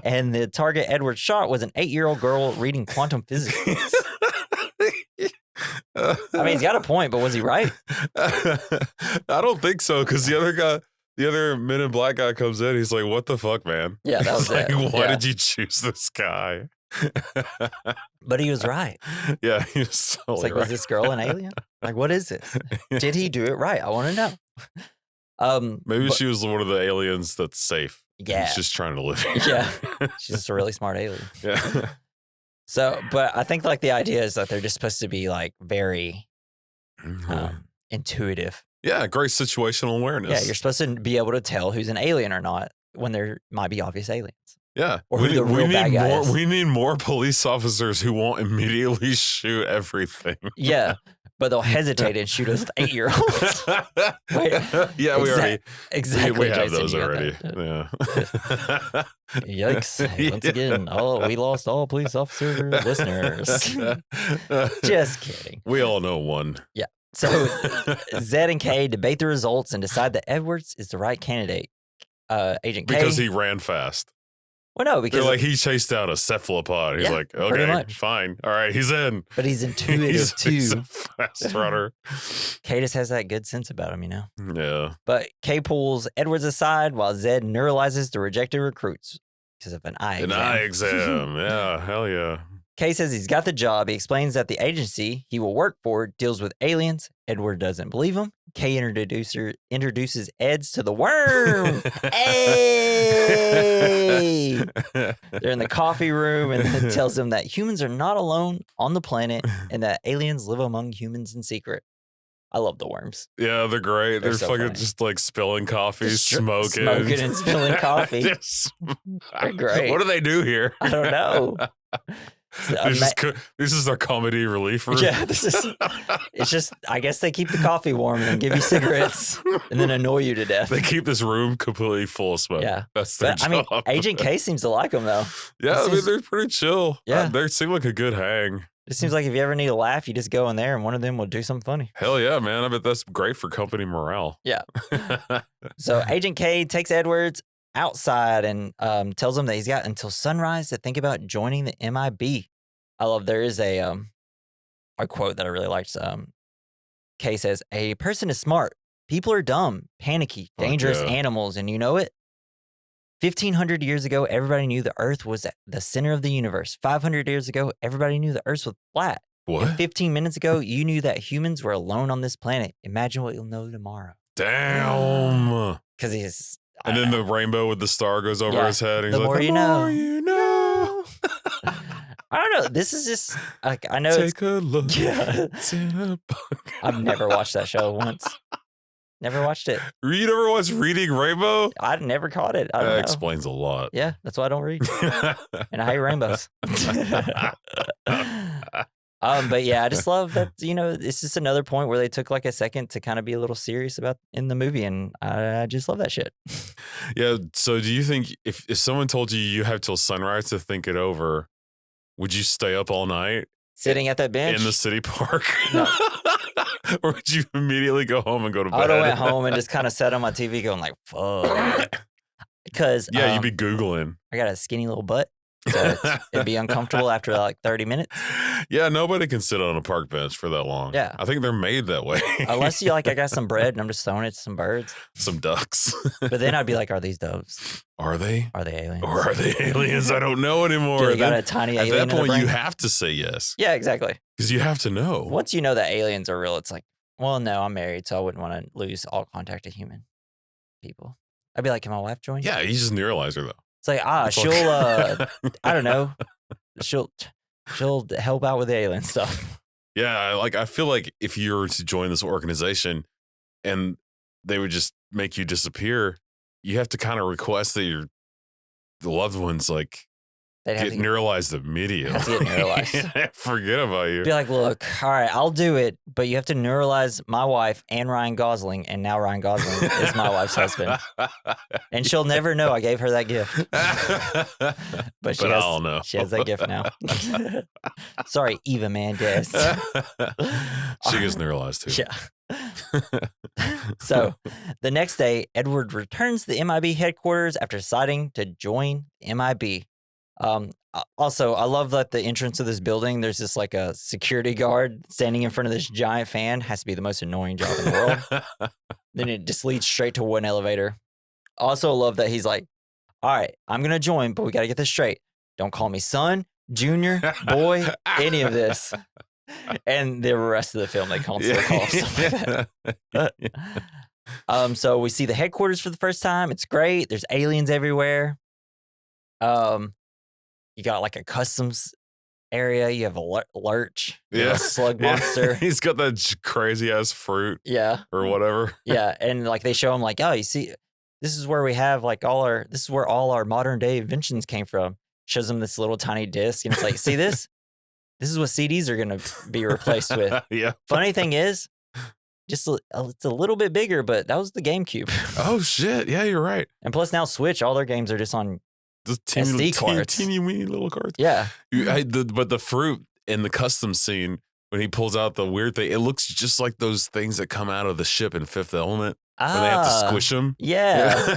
A: And the target Edward shot was an 8-year-old girl reading quantum physics. I mean, he's got a point, but was he right?
B: I don't think so, because the other Men in Black guy comes in. He's like, what the fuck, man?
A: Yeah, that was it.
B: Why did you choose this guy?
A: But he was right.
B: Yeah, he was totally right.
A: Was this girl an alien? What is this? Did he do it right? I want to know.
B: Maybe she was one of the aliens that's safe.
A: Yeah.
B: She's just trying to live here.
A: Yeah. She's just a really smart alien.
B: Yeah.
A: So, but I think like the idea is that they're just supposed to be like very intuitive.
B: Yeah, great situational awareness.
A: Yeah, you're supposed to be able to tell who's an alien or not when there might be obvious aliens.
B: Yeah,
A: or who the real bad guy is.
B: We need more police officers who won't immediately shoot everything.
A: Yeah, but they'll hesitate and shoot us 8-year-olds.
B: Yeah, we already
A: exactly.
B: we have
A: Jason,
B: those already. Yeah.
A: Yikes! Once again, we lost all police officer listeners. Just kidding.
B: We all know one.
A: Yeah. So Zed and Kay debate the results and decide that Edwards is the right candidate. Agent K.
B: Because he ran fast.
A: Well, no, because
B: they're like he chased out a cephalopod. He's like, okay, fine, all right, he's in.
A: But he's intuitive too.
B: He's a fast runner.
A: Kay just has that good sense about him, you know.
B: Yeah.
A: But Kay pulls Edwards aside while Zed neuralizes the rejected recruits because of an eye exam.
B: An eye exam, yeah, hell yeah.
A: Kay says he's got the job. He explains that the agency he will work for deals with aliens. Edward doesn't believe him. Kay introduces Eds to the worm. Hey! They're in the coffee room and tells him that humans are not alone on the planet and that aliens live among humans in secret. I love the worms.
B: Yeah, they're great. They're
A: so
B: fucking
A: funny.
B: just like spilling coffee, smoking
A: and spilling coffee. They're great.
B: What do they do here?
A: I don't know.
B: This is their comedy relief room.
A: Yeah, it's just, I guess they keep the coffee warm and give you cigarettes and then annoy you to death.
B: They keep this room completely full of smoke.
A: Yeah.
B: That's their job.
A: I mean, Agent K seems to like them though.
B: Yeah, they're pretty chill.
A: Yeah.
B: They seem like a good hang.
A: It seems like if you ever need a laugh, you just go in there and one of them will do something funny.
B: Hell yeah, man. I bet that's great for company morale.
A: Yeah. So Agent K takes Edwards outside and tells him that he's got until sunrise to think about joining the MIB. I love, there is a quote that I really liked. Kay says, "A person is smart. People are dumb, panicky, dangerous animals, and you know it. 1,500 years ago, everybody knew the Earth was at the center of the universe. 500 years ago, everybody knew the Earth was flat.
B: What?
A: And 15 minutes ago, you knew that humans were alone on this planet. Imagine what you'll know tomorrow."
B: Damn.
A: Because he's...
B: And then the rainbow with the star goes over his head. And he's
A: the
B: like,
A: more
B: the
A: you
B: more
A: know.
B: you know.
A: I don't know. This is just like, I know.
B: Take a look.
A: Yeah.
B: It's in a book.
A: I've never watched that show once. Never watched it.
B: You never watched Reading Rainbow?
A: I never caught it. I don't know.
B: That explains a lot.
A: Yeah, that's why I don't read. And I hate rainbows. But yeah, I just love that, you know, it's just another point where they took like a second to kind of be a little serious about in the movie. And I just love that shit.
B: Yeah. So do you think if someone told you have till sunrise to think it over, would you stay up all night?
A: Sitting at that bench?
B: In the city park?
A: No.
B: Or would you immediately go home and go to bed?
A: I would have went home and just kind of sat on my TV going like, fuck. Because
B: you'd be Googling.
A: I got a skinny little butt. So it'd be uncomfortable after like 30 minutes.
B: Yeah, nobody can sit on a park bench for that long.
A: Yeah.
B: I think they're made that way.
A: Unless you like, I got some bread and I'm just throwing it to some birds.
B: Some ducks.
A: But then I'd be like, are these doves?
B: Are they?
A: Are they aliens?
B: Or are they aliens? I don't know anymore.
A: Do they got a tiny alien
B: at that point,
A: in the
B: you
A: brain?
B: have to say yes.
A: Yeah, exactly.
B: Because you have to know.
A: Once you know that aliens are real, it's like, well, no, I'm married, so I wouldn't want to lose all contact to human people. I'd be like, can my wife join?
B: Yeah, you just neuralize her, though.
A: It's like, I don't know. She'll help out with the alien stuff.
B: Yeah, like I feel like if you were to join this organization and they would just make you disappear, you have to kind of request that the loved ones like get neuralized immediately.
A: Have to get neuralized.
B: Forget about you.
A: Be like, look, all right, I'll do it, but you have to neuralize my wife and Ryan Gosling, and now Ryan Gosling is my wife's husband. And she'll never know I gave her that gift. But
B: I'll know.
A: She has that gift now. Sorry, Eva Mendes.
B: She gets neuralized too.
A: Yeah. So the next day, Edward returns to the MIB headquarters after deciding to join the MIB. Also, I love that the entrance of this building, there's just like a security guard standing in front of this giant fan. Has to be the most annoying job in the world. Then it just leads straight to one elevator. Also love that he's like, all right, I'm going to join, but we got to get this straight. Don't call me son, junior, boy, any of this. And the rest of the film, they constantly call him stuff like that. So we see the headquarters for the first time. It's great. There's aliens everywhere. You got like a customs area. You have a lurch.
B: Yeah.
A: A slug monster.
B: He's got that crazy ass fruit.
A: Yeah.
B: Or whatever.
A: Yeah. And like they show him like, oh, you see, this is where we have like this is where all our modern day inventions came from. Shows them this little tiny disc. And it's like, see this? This is what CDs are going to be replaced with.
B: Yeah.
A: Funny thing is, it's a little bit bigger, but that was the GameCube.
B: Oh, shit. Yeah, you're right.
A: And plus now Switch, all their games are just on
B: the
A: SD cards.
B: Teeny weeny little cards.
A: Yeah.
B: But the fruit in the custom scene, when he pulls out the weird thing, it looks just like those things that come out of the ship in Fifth Element. When they have to squish them.
A: Yeah.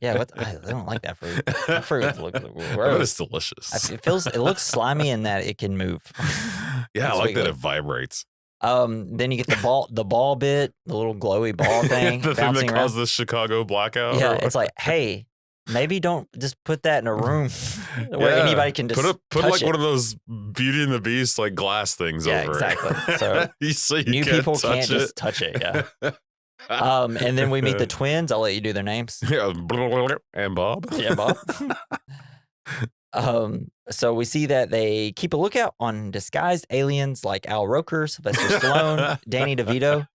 A: Yeah. I don't like that fruit. That fruit looks gross.
B: But it's delicious.
A: It looks slimy in that it can move.
B: Yeah, I like that it vibrates.
A: Then you get the ball bit, the little glowy ball thing.
B: The thing that caused the Chicago blackout.
A: Yeah, it's like, hey, maybe don't just put that in a room where anybody can just
B: put
A: touch
B: like
A: it.
B: one of those Beauty and the Beast like glass things over
A: exactly.
B: it.
A: So
B: you
A: new people can't just touch it. Yeah. And then we meet the twins. I'll let you do their names.
B: Yeah, and Bob.
A: Yeah, Bob. So we see that they keep a lookout on disguised aliens like Al Roker, Sylvester Stallone, Danny DeVito.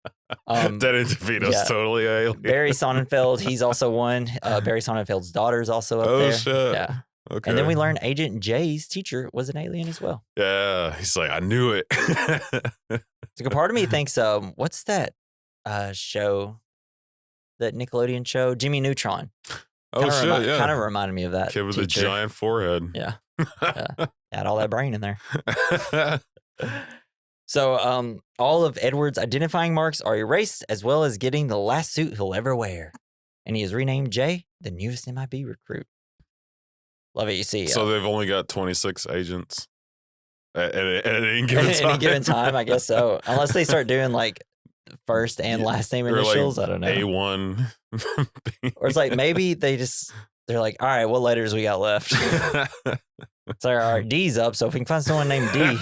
B: Danny DeVito's totally alien.
A: Barry Sonnenfeld, he's also one. Barry Sonnenfeld's daughter is also up there.
B: Oh, shit.
A: Yeah.
B: Okay.
A: And then we learn Agent J's teacher was an alien as well.
B: Yeah. He's like, I knew it.
A: So a part of me thinks, what's that show? That Nickelodeon show? Jimmy Neutron.
B: Oh, shit, yeah.
A: Kind of reminded me of that.
B: Kid with a giant forehead.
A: Yeah. Had all that brain in there. So all of Edward's identifying marks are erased, as well as getting the last suit he'll ever wear. And he is renamed Jay, the newest MIB recruit. Love it, you see.
B: So they've only got 26 agents at any given time.
A: At any given time, I guess so. Unless they start doing like first and last name initials. Like I don't know.
B: A1.
A: Or it's like maybe they're like, all right, what letters we got left? It's like, all right, D's up, so if we can find someone named D.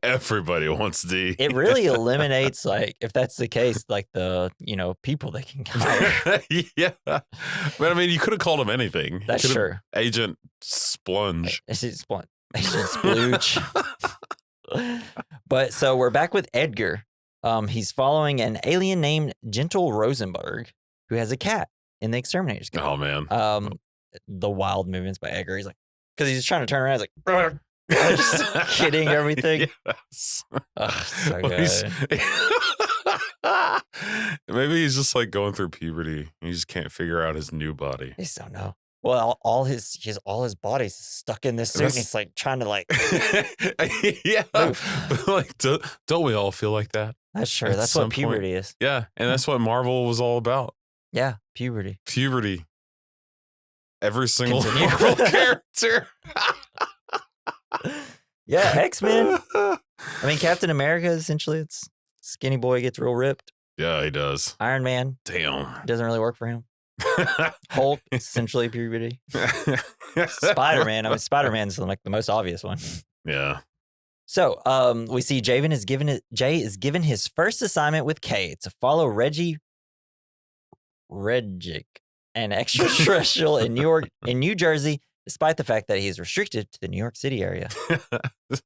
B: Everybody wants D.
A: It really eliminates, like, if that's the case, like the, people they can hire.
B: Yeah. But I mean, you could have called him anything.
A: That's true.
B: Agent Splunge.
A: Agent Splooge. But so we're back with Edgar. He's following an alien named Gentle Rosenberg, who has a cat in the exterminators gun.
B: Oh, man.
A: The wild movements by Edgar. He's like, because he's trying to turn around. He's like, just kidding everything.
B: Yes.
A: Oh, so good.
B: Maybe he's just like going through puberty. He just can't figure out his new body.
A: I just don't know. Well, all his body's stuck in this suit. And he's like trying to like,
B: yeah. But like, don't we all feel like that?
A: That's true. That's what puberty is.
B: Yeah, and that's what Marvel was all about.
A: Yeah, puberty.
B: Puberty. Every single Marvel character.
A: Yeah, X-Men. I mean, Captain America, essentially, it's skinny boy gets real ripped.
B: Yeah, he does.
A: Iron Man.
B: Damn.
A: Doesn't really work for him. Hulk, essentially puberty. Spider-Man. I mean, Spider-Man's like the most obvious one.
B: Yeah.
A: So, we see Jay is given his first assignment with Kay to follow Reggie Regic, an extraterrestrial in New Jersey, despite the fact that he's restricted to the New York City area.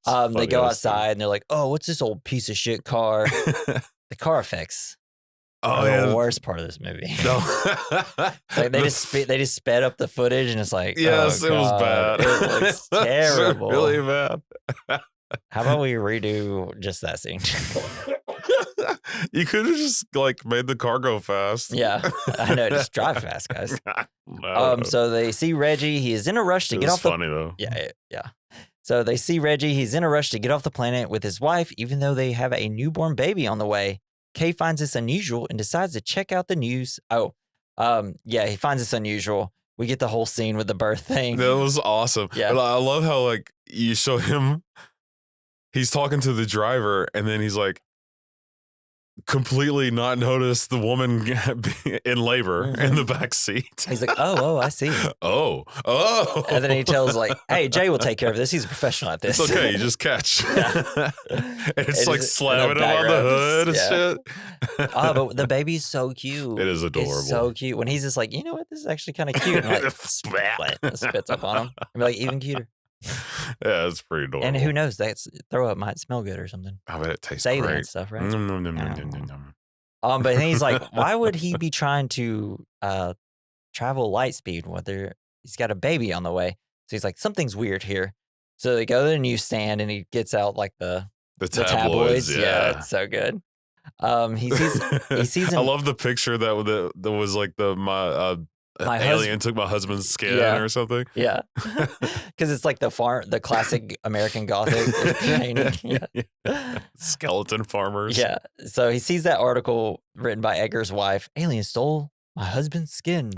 A: They go outside and they're like, "Oh, what's this old piece of shit car?" The car effects. The worst part of this movie. No. It's like they just sped up the footage and it's like,
B: yes, it was bad.
A: It looks terrible.
B: Really bad.
A: How about we redo just that scene?
B: You could have just like made the car go fast.
A: Yeah, I know. Just drive fast, guys. So they see Reggie. He is in a rush to get off.
B: Funny though.
A: Yeah. So they see Reggie. He's in a rush to get off the planet with his wife, even though they have a newborn baby on the way. Kay finds this unusual and decides to check out the news. He finds this unusual. We get the whole scene with the birth thing.
B: That was awesome.
A: Yeah,
B: I love how like you show him. He's talking to the driver, and then he's like, completely not noticed the woman in labor in the back seat.
A: He's like, oh, I see.
B: Oh.
A: And then he tells like, hey, Jay will take care of this. He's a professional at this.
B: It's okay. You just catch.
A: Yeah.
B: And it's like slamming him on the hood and shit.
A: But the baby's so cute.
B: It is adorable.
A: It's so cute. When he's just like, you know what? This is actually kind of cute. And like, spits up on him. And be like, even cuter.
B: Yeah, it's pretty adorable.
A: And who knows? That's throw up might smell good or something.
B: I bet it tastes
A: Saline
B: great.
A: stuff, right?
B: Nom.
A: But then he's like, why would he be trying to travel light speed? Whether he's got a baby on the way. So he's like, something's weird here. So they go to the newsstand and he gets out like the tabloids. Yeah, it's so good. He sees
B: I love the picture that was like my alien took my husband's skin or something.
A: Yeah, because it's like the classic American Gothic painting. Yeah.
B: Skeleton farmers.
A: Yeah, so he sees that article written by Edgar's wife. Alien stole my husband's skin,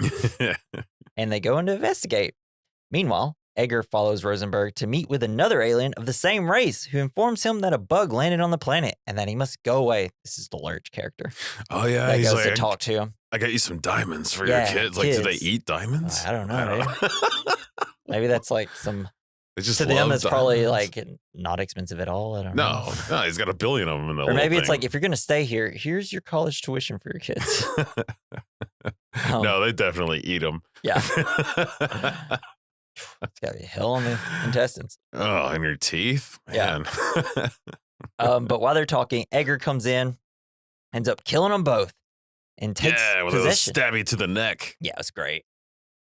A: and they go in to investigate. Meanwhile, Edgar follows Rosenberg to meet with another alien of the same race who informs him that a bug landed on the planet and that he must go away. This is the Lurch character.
B: Oh, yeah.
A: That goes to talk to him.
B: I got you some diamonds for your kids. Like, do they eat diamonds?
A: I don't know. Maybe that's like some...
B: They just
A: to them, it's
B: diamonds.
A: probably like not expensive at all. I don't know.
B: No, he's got a billion of them in the
A: Or maybe it's like, if you're going to stay here, here's your college tuition for your kids.
B: No, they definitely eat them.
A: Yeah. It's got to be hell on the intestines.
B: Oh, and your teeth? Man.
A: Yeah. But while they're talking, Edgar comes in, ends up killing them both, and takes
B: with
A: possession.
B: a stabby to the neck.
A: Yeah, it's great.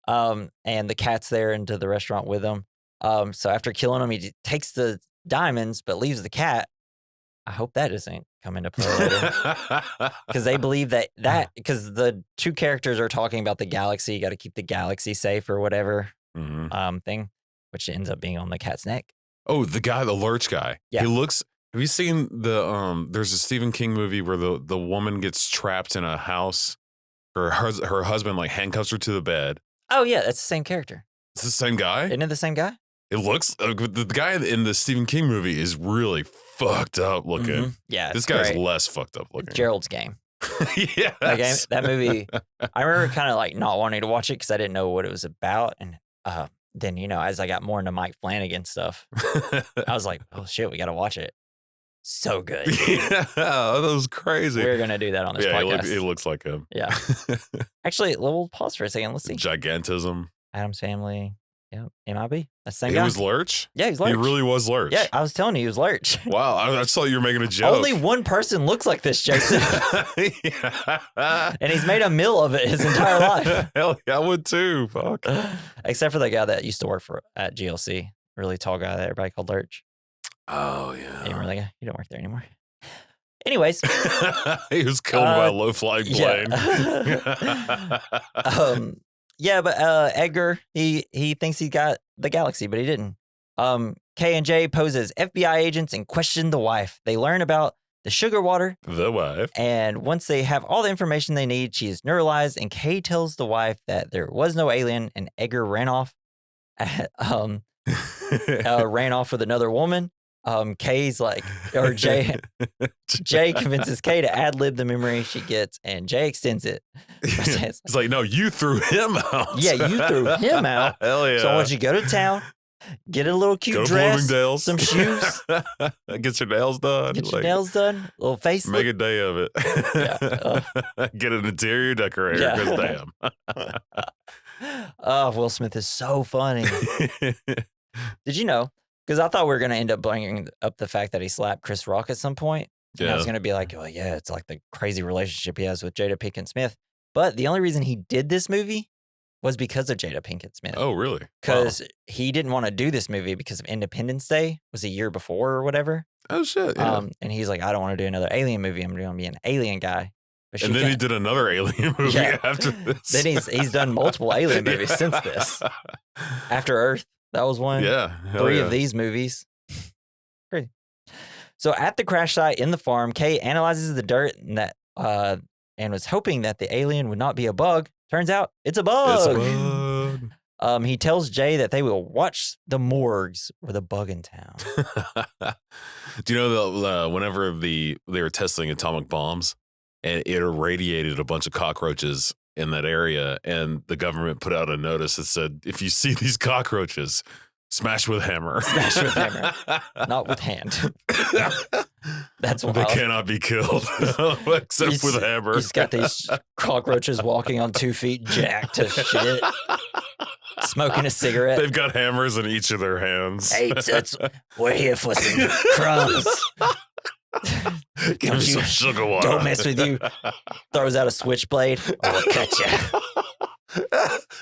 A: And the cat's there into the restaurant with him. So after killing him, he takes the diamonds, but leaves the cat. I hope that doesn't come into play later. Because they believe because the two characters are talking about the galaxy. You got to keep the galaxy safe or whatever. Thing, which ends up being on the cat's neck.
B: Oh, the Lurch guy.
A: Yeah.
B: He looks. Have you seen there's a Stephen King movie where the woman gets trapped in a house. Her husband like handcuffs her to the bed.
A: Oh yeah, that's the same character.
B: It's the same guy.
A: Isn't it the same guy?
B: It looks the guy in the Stephen King movie is really fucked up looking.
A: Yeah,
B: this guy's less fucked up looking.
A: Gerald's Game.
B: Yeah,
A: that movie. I remember kind of like not wanting to watch it because I didn't know what it was about, and then as I got more into Mike Flanagan stuff, I was like, oh shit, we got to watch it. So good.
B: Yeah, that was crazy.
A: We're gonna do that on this podcast.
B: It looks like him.
A: Yeah. Actually, we'll pause for a second. Let's see.
B: Gigantism.
A: Addams Family. Yeah, MIB. That's the same
B: guy. He was Lurch?
A: Yeah, he's Lurch.
B: He really was Lurch.
A: Yeah, I was telling you, he was Lurch.
B: Wow, I just thought you were making a joke.
A: Only one person looks like this, Jason. And he's made a meal of it his entire life.
B: Hell yeah, I would too. Fuck.
A: Except for the guy that used to work at GLC. Really tall guy that everybody called Lurch.
B: Oh, yeah.
A: You remember that guy? You don't work there anymore. Anyways.
B: He was killed by a low-flying plane.
A: Yeah, but Edgar, he thinks he got the galaxy, but he didn't. K and J pose as FBI agents and question the wife. They learn about the sugar water.
B: The wife.
A: And once they have all the information they need, she is neuralized, and Kay tells the wife that there was no alien, and Edgar ran off with another woman. Kay's like, or Jay convinces Kay to ad-lib the memory she gets, and Jay extends it.
B: It's like, no, you threw him out.
A: Yeah, you threw him out.
B: Hell yeah.
A: So I want you to go to town, get a little cute dress, some shoes.
B: Get your nails done.
A: Get your nails done. A little face.
B: Make a day of it. Yeah. Get an interior decorator, because damn.
A: Will Smith is so funny. Did you know? Because I thought we were going to end up bringing up the fact that he slapped Chris Rock at some point. And I was going to be like, oh, yeah, it's like the crazy relationship he has with Jada Pinkett Smith. But the only reason he did this movie was because of Jada Pinkett Smith.
B: Oh, really?
A: Because he didn't want to do this movie because of Independence Day was a year before or whatever.
B: Oh, shit. Yeah.
A: And he's like, I don't want to do another alien movie. I'm going to be an alien guy. But
B: and then he did another alien movie after this.
A: Then he's done multiple alien movies since this. After Earth. That was one.
B: Yeah.
A: 3 of these movies. Great. So at the crash site in the farm, Kay analyzes the dirt and was hoping that the alien would not be a bug. Turns out it's a bug.
B: It's a bug.
A: He tells Jay that they will watch the morgues with a bug in town.
B: Do you know that whenever they were testing atomic bombs and it irradiated a bunch of cockroaches in that area, and the government put out a notice that said, if you see these cockroaches, smash with hammer.
A: Smash with hammer. Not with hand. That's wild.
B: They cannot be killed except with hammer.
A: He's got these cockroaches walking on 2 feet, jacked to shit. smoking a cigarette.
B: They've got hammers in each of their hands.
A: Hey, we're here for some crumbs.
B: Give me some sugar water.
A: Don't mess with you. Throws out a switchblade. I'll cut you.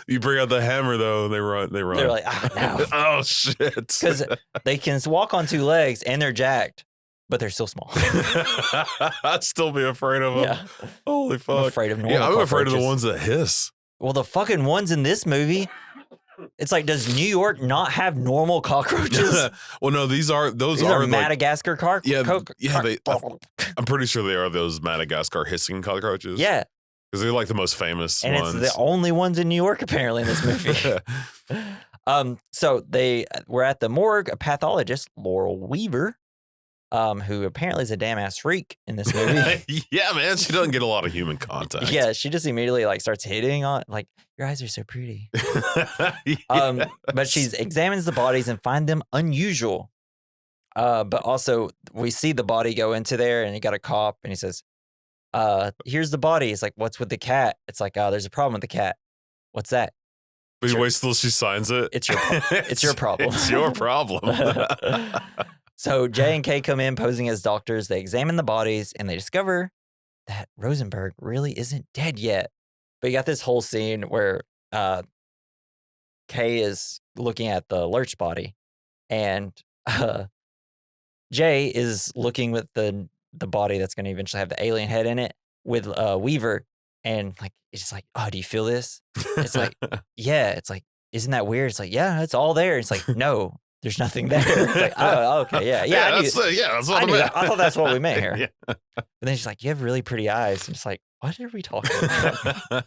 B: You bring out the hammer though, and they run.
A: They're like, no.
B: Oh shit!
A: Because they can walk on 2 legs and they're jacked, but they're still small.
B: I'd still be afraid of them. Yeah. Holy fuck!
A: I'm afraid of normal.
B: Yeah, I'm afraid of the ones that hiss.
A: Well, the fucking ones in this movie, it's like, does New York not have normal cockroaches?
B: Well, no, these are
A: Madagascar
B: cockroaches. I'm pretty sure they are those Madagascar hissing cockroaches.
A: Yeah.
B: Because they're like the most famous
A: and
B: ones.
A: And it's the only ones in New York, apparently, in this movie. So they were at the morgue. A pathologist, Laurel Weaver, who apparently is a damn ass freak in this movie.
B: Yeah, man. She doesn't get a lot of human contact.
A: Yeah, she just immediately starts hitting on, like, your eyes are so pretty.
B: Yes.
A: But she examines the bodies and find them unusual. But also, we see the body go into there, and you got a cop, and he says, here's the body. It's like, what's with the cat? It's like, there's a problem with the cat. What's that?
B: But you wait till she signs it.
A: It's your problem.
B: It's your problem.
A: So Jay and Kay come in posing as doctors. They examine the bodies and they discover that Rosenberg really isn't dead yet. But you got this whole scene where Kay is looking at the Lurch body, and Jay is looking with the body that's going to eventually have the alien head in it with Weaver, and like, it's just like, oh, do you feel this? It's like, yeah. It's like, isn't that weird? It's like, yeah, it's all there. It's like, no, there's nothing there. It's like, oh, okay, yeah.
B: That's what I meant.
A: I thought that's what we meant here.
B: Yeah.
A: But then she's like, you have really pretty eyes. I'm just like, what are we talking about?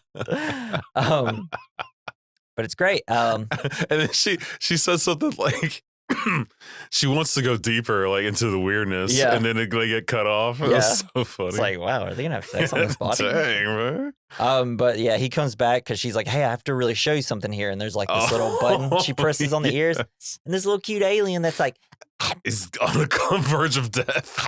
A: But it's great.
B: And then she says something like, she wants to go deeper, like, into the weirdness, and then they get cut off. It was so funny.
A: It's like, wow, are they gonna have sex on this body?
B: Dang, man.
A: But yeah, he comes back because she's like, hey, I have to really show you something here. And there's like this little button she presses on the ears, and this little cute alien that's like,
B: he's on the verge of death.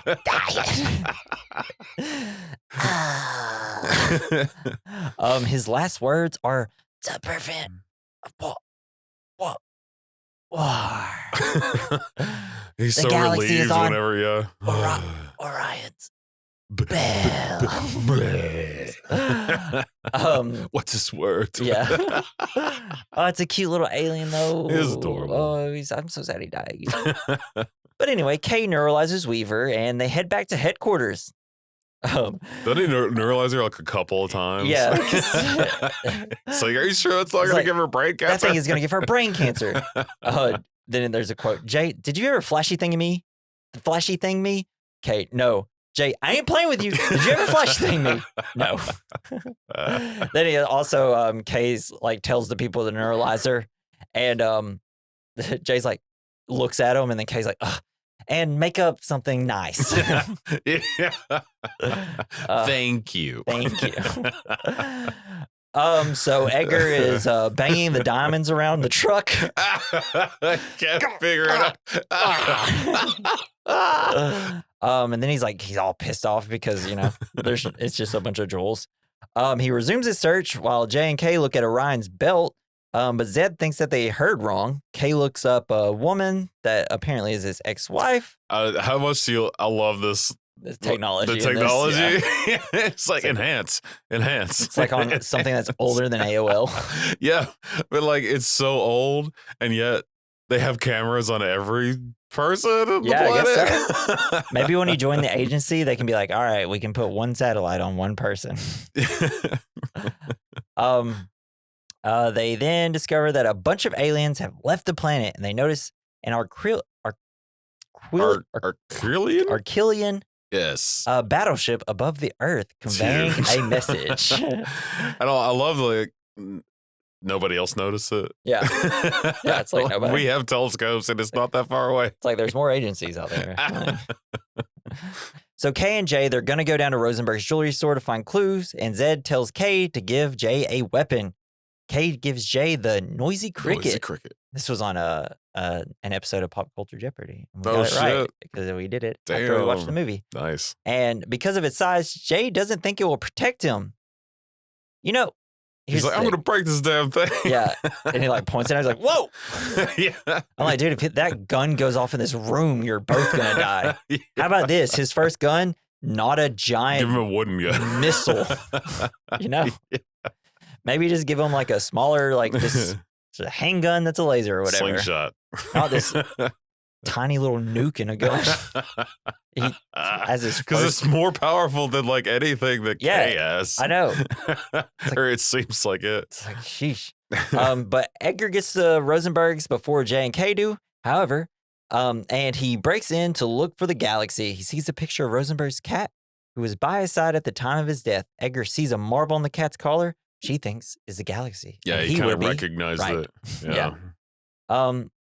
A: His last words are to prevent what war.
B: He's
A: the
B: so
A: galaxy
B: relieved
A: is on
B: whenever,
A: Orion's
B: what's his word?
A: Yeah. Oh, it's a cute little alien though.
B: It is adorable.
A: Oh, I'm so sad he died. But anyway, Kay neuralizes Weaver and they head back to headquarters.
B: Don't he neuralize her like a couple of times?
A: Yeah.
B: So are you sure it's not going to give her brain cancer?
A: That thing is going to give her brain cancer. Then there's a quote. Jay, did you ever flashy thing me? Flashy thing me? Kate, no. Jay, I ain't playing with you. Did you ever flash thing me? No. Then he also, Kay's like tells the people to neuralize her. And Jay's like, looks at him and then Kay's like, ugh. And make up something nice.
B: Yeah. Thank you.
A: Thank you. So Edgar is banging the diamonds around the truck.
B: Can't figure it
A: out. And then he's all pissed off because, it's just a bunch of jewels. He resumes his search while Jay and Kay look at Orion's belt. But Zed thinks that they heard wrong. Kay looks up a woman that apparently is his ex-wife.
B: How much I love this
A: technology.
B: The technology. Yeah. It's like enhance.
A: It's like on something that's older than AOL.
B: Yeah. But like it's so old and yet they have cameras on every person on the planet.
A: I guess so. Maybe when you join the agency, they can be like, all right, we can put one satellite on one person. They then discover that a bunch of aliens have left the planet, and they notice an Arquillian
B: yes
A: battleship above the Earth conveying a message.
B: I love like nobody else noticed it.
A: Yeah, it's like nobody.
B: We have telescopes, and it's not that far away.
A: It's like there's more agencies out there. So Kay and Jay, they're gonna go down to Rosenberg's jewelry store to find clues, and Zed tells Kay to give Jay a weapon. Kay gives Jay the noisy cricket. This was on an episode of Pop Culture Jeopardy. And we got it right because we did it after we watched the movie.
B: Nice.
A: And because of its size, Jay doesn't think it will protect him.
B: He's like, I'm going to break this damn thing.
A: Yeah. And he like points at it. I was like, whoa.
B: Yeah.
A: I'm like, dude, if that gun goes off in this room, you're both going to die. Yeah. How about this? His first gun, not a giant
B: give him a wooden gun.
A: missile. Yeah. Maybe just give him like a smaller, like just a handgun that's a laser or whatever.
B: Slingshot.
A: Not this tiny little nuke in a gun. Because
B: it's more powerful than like anything that Kay has.
A: I know.
B: Or it seems like it.
A: It's like, sheesh. But Edgar gets the Rosenbergs before Jay and Kay do, however, and he breaks in to look for the galaxy. He sees a picture of Rosenberg's cat, who was by his side at the time of his death. Edgar sees a marble on the cat's collar she thinks is the galaxy.
B: Yeah, he kind of recognized it. Yeah.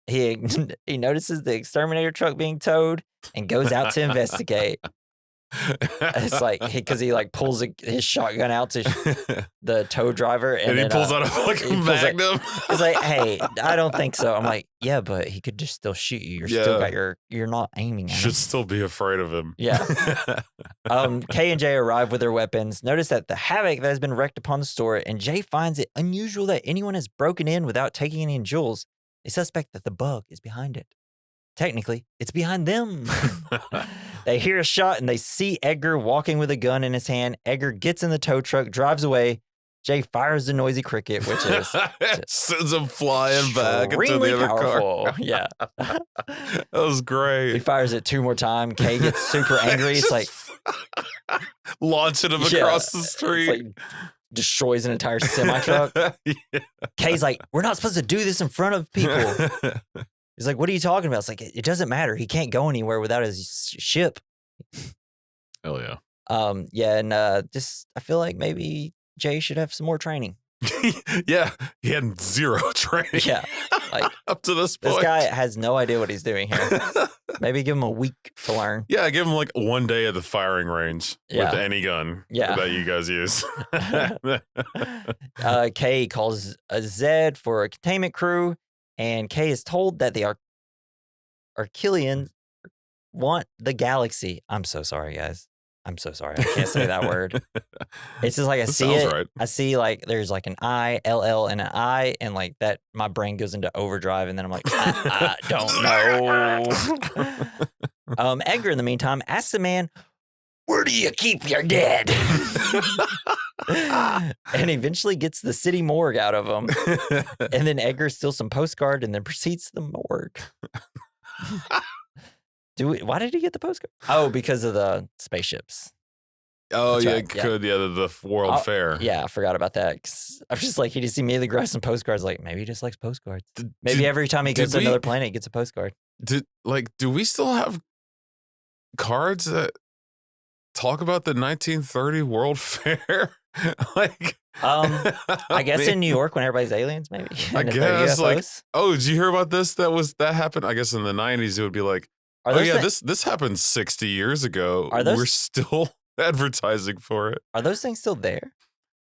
A: He notices the exterminator truck being towed and goes out to investigate. It's like because he like pulls his shotgun out to the tow driver, and
B: he pulls out a fucking Magnum.
A: He's like, "Hey, I don't think so." I'm like, "Yeah, but he could just still shoot you. You're still got you're not aiming at him.
B: Should still be afraid of him."
A: Yeah. Kay and Jay arrive with their weapons. Notice that the havoc that has been wreaked upon the store, and Jay finds it unusual that anyone has broken in without taking any jewels. They suspect that the bug is behind it. Technically, it's behind them. They hear a shot and they see Edgar walking with a gun in his hand. Edgar gets in the tow truck, drives away. Jay fires the noisy cricket, which is
B: sends him flying back into the other
A: powerful. Car. Yeah.
B: That was great.
A: He fires it 2 more times. Kay gets super angry. It's like
B: launching him across the street.
A: It's like destroys an entire semi truck. Kay's like, we're not supposed to do this in front of people. He's like, what are you talking about? It's like, it doesn't matter. He can't go anywhere without his ship.
B: Hell yeah.
A: And just I feel like maybe Jay should have some more training.
B: Yeah, he had 0 training.
A: Yeah, like
B: up to this point.
A: This guy has no idea what he's doing here. Maybe give him a week to learn.
B: Yeah, give him like 1 day at the firing range with any gun that you guys use.
A: Kay calls a Zed for a containment crew, and Kay is told that the Archelians want the galaxy. I'm so sorry, guys. I'm so sorry. I can't say that word. It's just like I see it. Right. I see like there's like an I, LL, and an I, and like that my brain goes into overdrive, and then I'm like, I don't know. Edgar, in the meantime, asks the man, "Where do you keep your dead?" And eventually gets the city morgue out of him. And then Edgar steals some postcard and then proceeds to the morgue. Why did he get the postcard? Oh, because of the spaceships.
B: Oh, that's right. The World Fair.
A: Yeah, I forgot about that. I was just like, he just immediately grabs some postcards. Like, maybe he just likes postcards. Maybe every time he goes to another planet, he gets a postcard.
B: Do we still have cards that talk about the 1930 World Fair?
A: I guess in New York when everybody's aliens, maybe.
B: I guess did you hear about this? That happened. I guess in the 90s, it would be like, this happened 60 years ago. We're still advertising for it.
A: Are those things still there?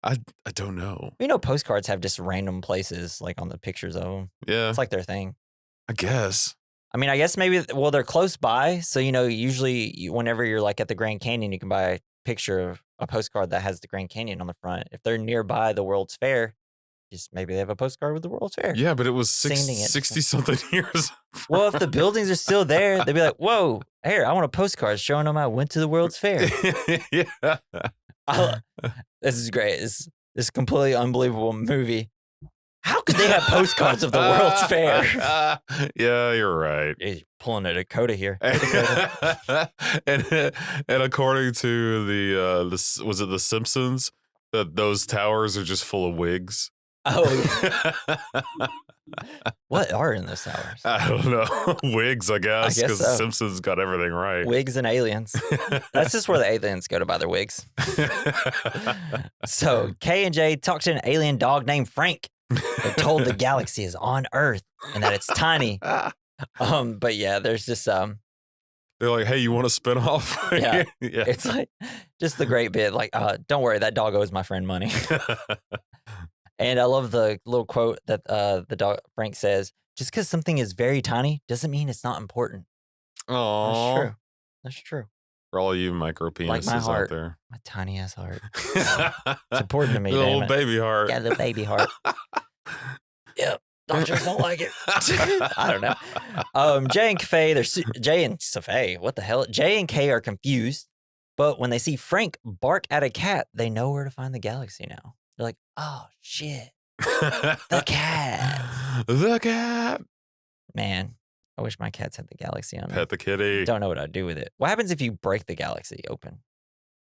B: I don't know.
A: We know postcards have just random places like on the pictures of them.
B: Yeah.
A: It's like their thing.
B: I guess.
A: I mean, I guess maybe, they're close by. So, usually whenever you're like at the Grand Canyon, you can buy a picture of a postcard that has the Grand Canyon on the front. If they're nearby the World's Fair, just maybe they have a postcard with the World's Fair.
B: Yeah, but it was 60-something years.
A: Well, if the buildings are still there, they'd be like, whoa, here, I want a postcard showing them I went to the World's Fair.
B: Yeah.
A: This is great. This completely unbelievable movie. How could they have postcards of the World's Fair?
B: Yeah, you're right.
A: He's pulling a Dakota here.
B: and according to the was it The Simpsons, that those towers are just full of wigs?
A: Oh, yeah. What are in those towers?
B: I don't know. Wigs, I guess, because The Simpsons got everything right.
A: Wigs and aliens. That's just where the aliens go to buy their wigs. So Kay and Jay talk to an alien dog named Frank. They're told the galaxy is on Earth and that it's tiny. But yeah, there's just
B: they're like, hey, you want a spinoff?
A: Yeah. It's like just the great bit. Like, don't worry, that dog owes my friend money. And I love the little quote that the dog Frank says: "Just because something is very tiny doesn't mean it's not important."
B: Oh,
A: That's true.
B: For all you micro penises
A: like my heart,
B: out there.
A: my tiny ass heart. It's important to me.
B: The little baby heart.
A: Yeah, the baby heart. Yep. Doctors don't like it. I don't know. Jay and Safay, what the hell? Jay and Kay are confused, but when they see Frank bark at a cat, they know where to find the galaxy now. They're like, oh shit, the cat.
B: The cat.
A: Man, I wish my cats had the galaxy on them.
B: Pet the kitty.
A: Don't know what I'd do with it. What happens if you break the galaxy open?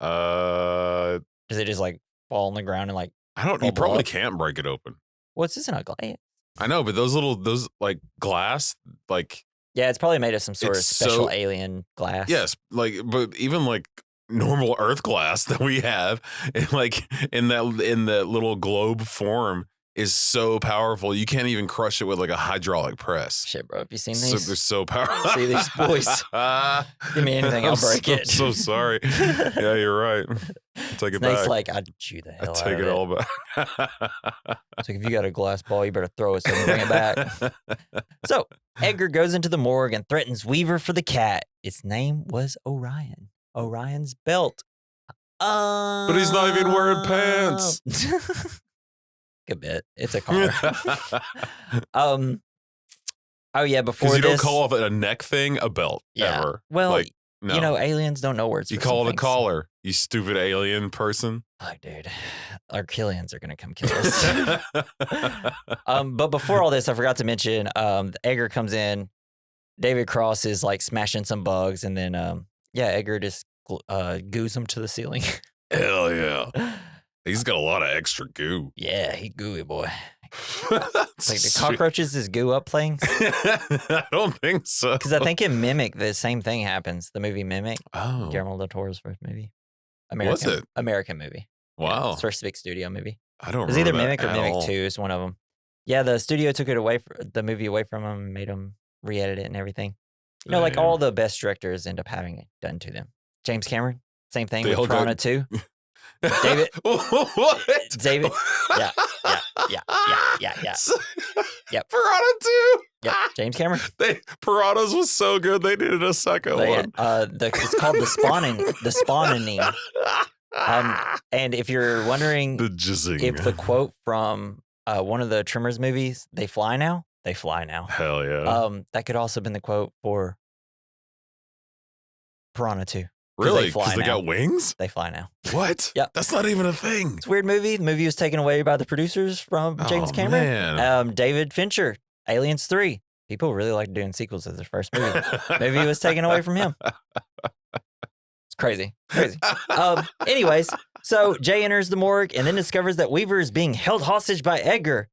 B: Does
A: it just like fall on the ground and like?
B: I don't. You probably can't break it open.
A: What's this in a glass?
B: I know, but those like glass, like
A: yeah, it's probably made of some sort of special alien glass.
B: Yes, like but even like normal Earth glass that we have, in that little globe form is so powerful. You can't even crush it with like a hydraulic press.
A: Shit, bro. Have you seen these?
B: They're so powerful.
A: See these boys? Give me anything, I'll break it.
B: I'm so sorry. Yeah, you're right. Take it back.
A: Snake's like, I'd chew the hell out of it.
B: I take it all back.
A: It's like, if you got a glass ball, you better throw it so I can bring it back. So Edgar goes into the morgue and threatens Weaver for the cat. Its name was Orion. Orion's belt.
B: But he's not even wearing pants.
A: A bit. It's a collar. Oh yeah, before this,
B: you don't call a neck thing a belt ever.
A: Well, no. Aliens don't know words.
B: You call it a collar, you stupid alien person.
A: Fuck, dude. Our Killians are gonna come kill us. But before all this, I forgot to mention, Edgar comes in. David Cross is like smashing some bugs, and then Edgar just goos him to the ceiling.
B: Hell yeah. He's got a lot of extra goo.
A: Yeah, he gooey boy. It's like the cockroaches is goo up things.
B: I don't think so.
A: Because I think in Mimic, the same thing happens. The movie Mimic.
B: Oh.
A: Guillermo del Toro's first movie.
B: Was it?
A: American movie.
B: Wow.
A: Yeah, first big studio movie.
B: I don't remember.
A: It was either Mimic or Mimic 2 is one of them. Yeah, the studio took it away, the movie away from him, and made him re-edit it and everything. You know, like all the best directors end up having it done to them. James Cameron, same thing with Piranha 2. David.
B: What?
A: David. Yeah. Yep.
B: Piranha 2.
A: Yep. James Cameron.
B: Piranhas was so good they needed a second one.
A: It's called The Spawning. And if you're wondering if the quote from one of the Tremors movies, they fly now.
B: Hell yeah.
A: That could also have been the quote for Piranha 2.
B: Really? Because they got wings?
A: They fly now.
B: What?
A: Yeah.
B: That's not even a thing.
A: It's a weird movie. The movie was taken away by the producers from James Cameron.
B: Man.
A: David Fincher, Aliens 3. People really like doing sequels to their first movie. Movie was taken away from him. It's crazy. Anyways, so Jay enters the morgue and then discovers that Weaver is being held hostage by Edgar.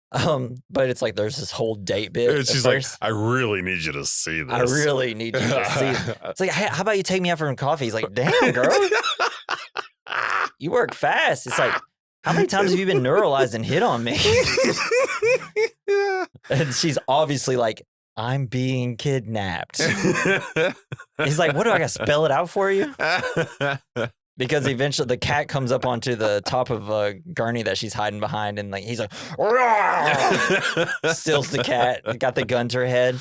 A: But it's like there's this whole date bit.
B: She's like, I really need you to see this.
A: I really need you to see it. It's like, hey, how about you take me out for some coffee? He's like, damn, girl. You work fast. It's like, how many times have you been neuralized and hit on me? And she's obviously like, I'm being kidnapped. He's like, what do I got to spell it out for you? Because eventually the cat comes up onto the top of Gurney that she's hiding behind, and like he's like, steals the cat, got the gun to her head.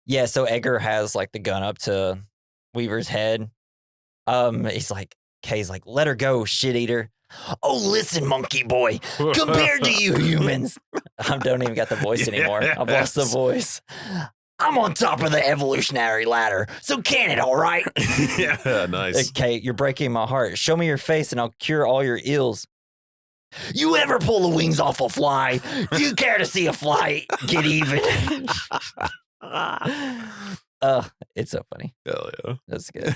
A: Yeah. So Edgar has like the gun up to Weaver's head. He's like, Kay's like, let her go, shit eater. Oh, listen, monkey boy. Compared to you humans, I don't even got the voice anymore. I've lost the voice. I'm on top of the evolutionary ladder, so can it, all right?
B: Yeah, nice.
A: Okay, you're breaking my heart. Show me your face and I'll cure all your ills. You ever pull the wings off a fly? You care to see a fly get even? It's so funny.
B: Hell yeah.
A: That's good.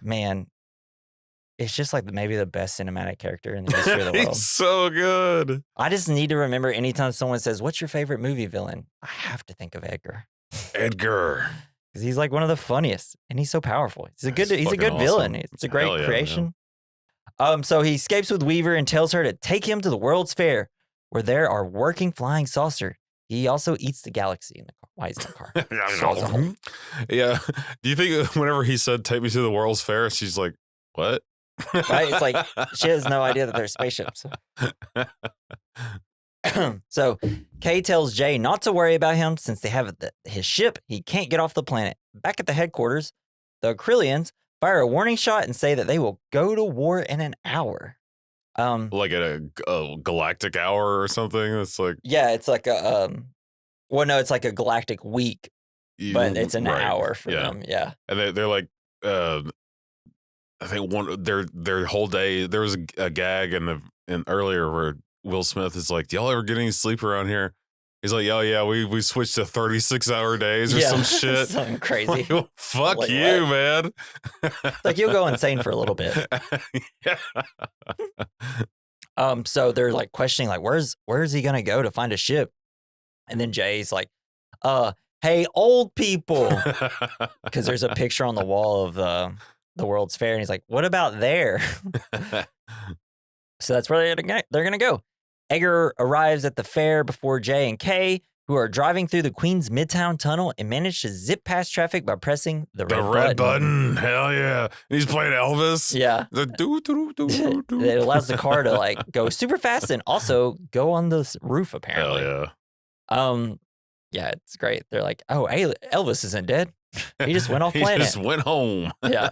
A: Man, it's just like maybe the best cinematic character in the history of the world.
B: He's so good.
A: I just need to remember anytime someone says, what's your favorite movie villain? I have to think of Edgar.
B: Edgar.
A: Because he's like one of the funniest and he's so powerful. He's a good
B: awesome.
A: villain. It's a great creation. Yeah. So he escapes with Weaver and tells her to take him to the World's Fair where there are working flying saucer. He also eats the galaxy in the car. Why is in the car?
B: Yeah. Do you think whenever he said, take me to the World's Fair, she's like, what?
A: Right? It's like she has no idea that they're spaceships. So Kay tells Jay not to worry about him since they have his ship. He can't get off the planet. Back at the headquarters, the Akrillians fire a warning shot and say that they will go to war in an hour.
B: Like at a galactic hour or something. It's like
A: it's like a it's like a galactic week, but it's an hour for them. Yeah,
B: and they're like I think their whole day. There was a gag in earlier where Will Smith is like, "Do y'all ever get any sleep around here?" He's like, "Oh yeah, we switched to 36-hour days or some shit,
A: something crazy."
B: Like, fuck like, you, what?
A: Man. Like you'll go insane for a little bit. Yeah. So they're like questioning, like, where's he gonna go to find a ship? And then Jay's like, hey, old people, because there's a picture on the wall of the World's Fair, and he's like, what about there? So that's where they're gonna go. Edgar arrives at the fair before Jay and Kay, who are driving through the Queens Midtown Tunnel and manage to zip past traffic by pressing the red button.
B: Hell yeah. And he's playing Elvis.
A: Yeah. It allows the car to like go super fast and also go on the roof, apparently.
B: Hell yeah.
A: Yeah, it's great. They're like, oh, hey, Elvis isn't dead. He just went off planet.
B: He just went home.
A: Yeah.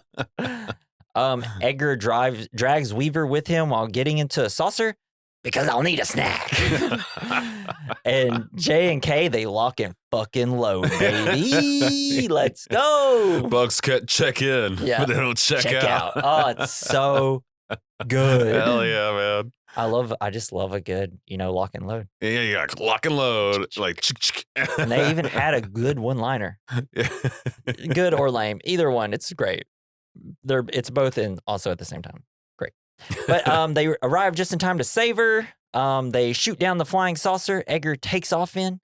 A: Edgar drags Weaver with him while getting into a saucer because I'll need a snack. And Jay and Kay, they lock and fucking load, baby. Let's go.
B: Bucks check in, but they don't check out.
A: Oh, it's so good.
B: Hell yeah, man.
A: I just love a good, lock and load.
B: Yeah, lock and load. Like,
A: and they even had a good one-liner. Good or lame, either one. It's great. It's both in also at the same time. Great. But they arrive just in time to save her. They shoot down the flying saucer. Edgar takes off in.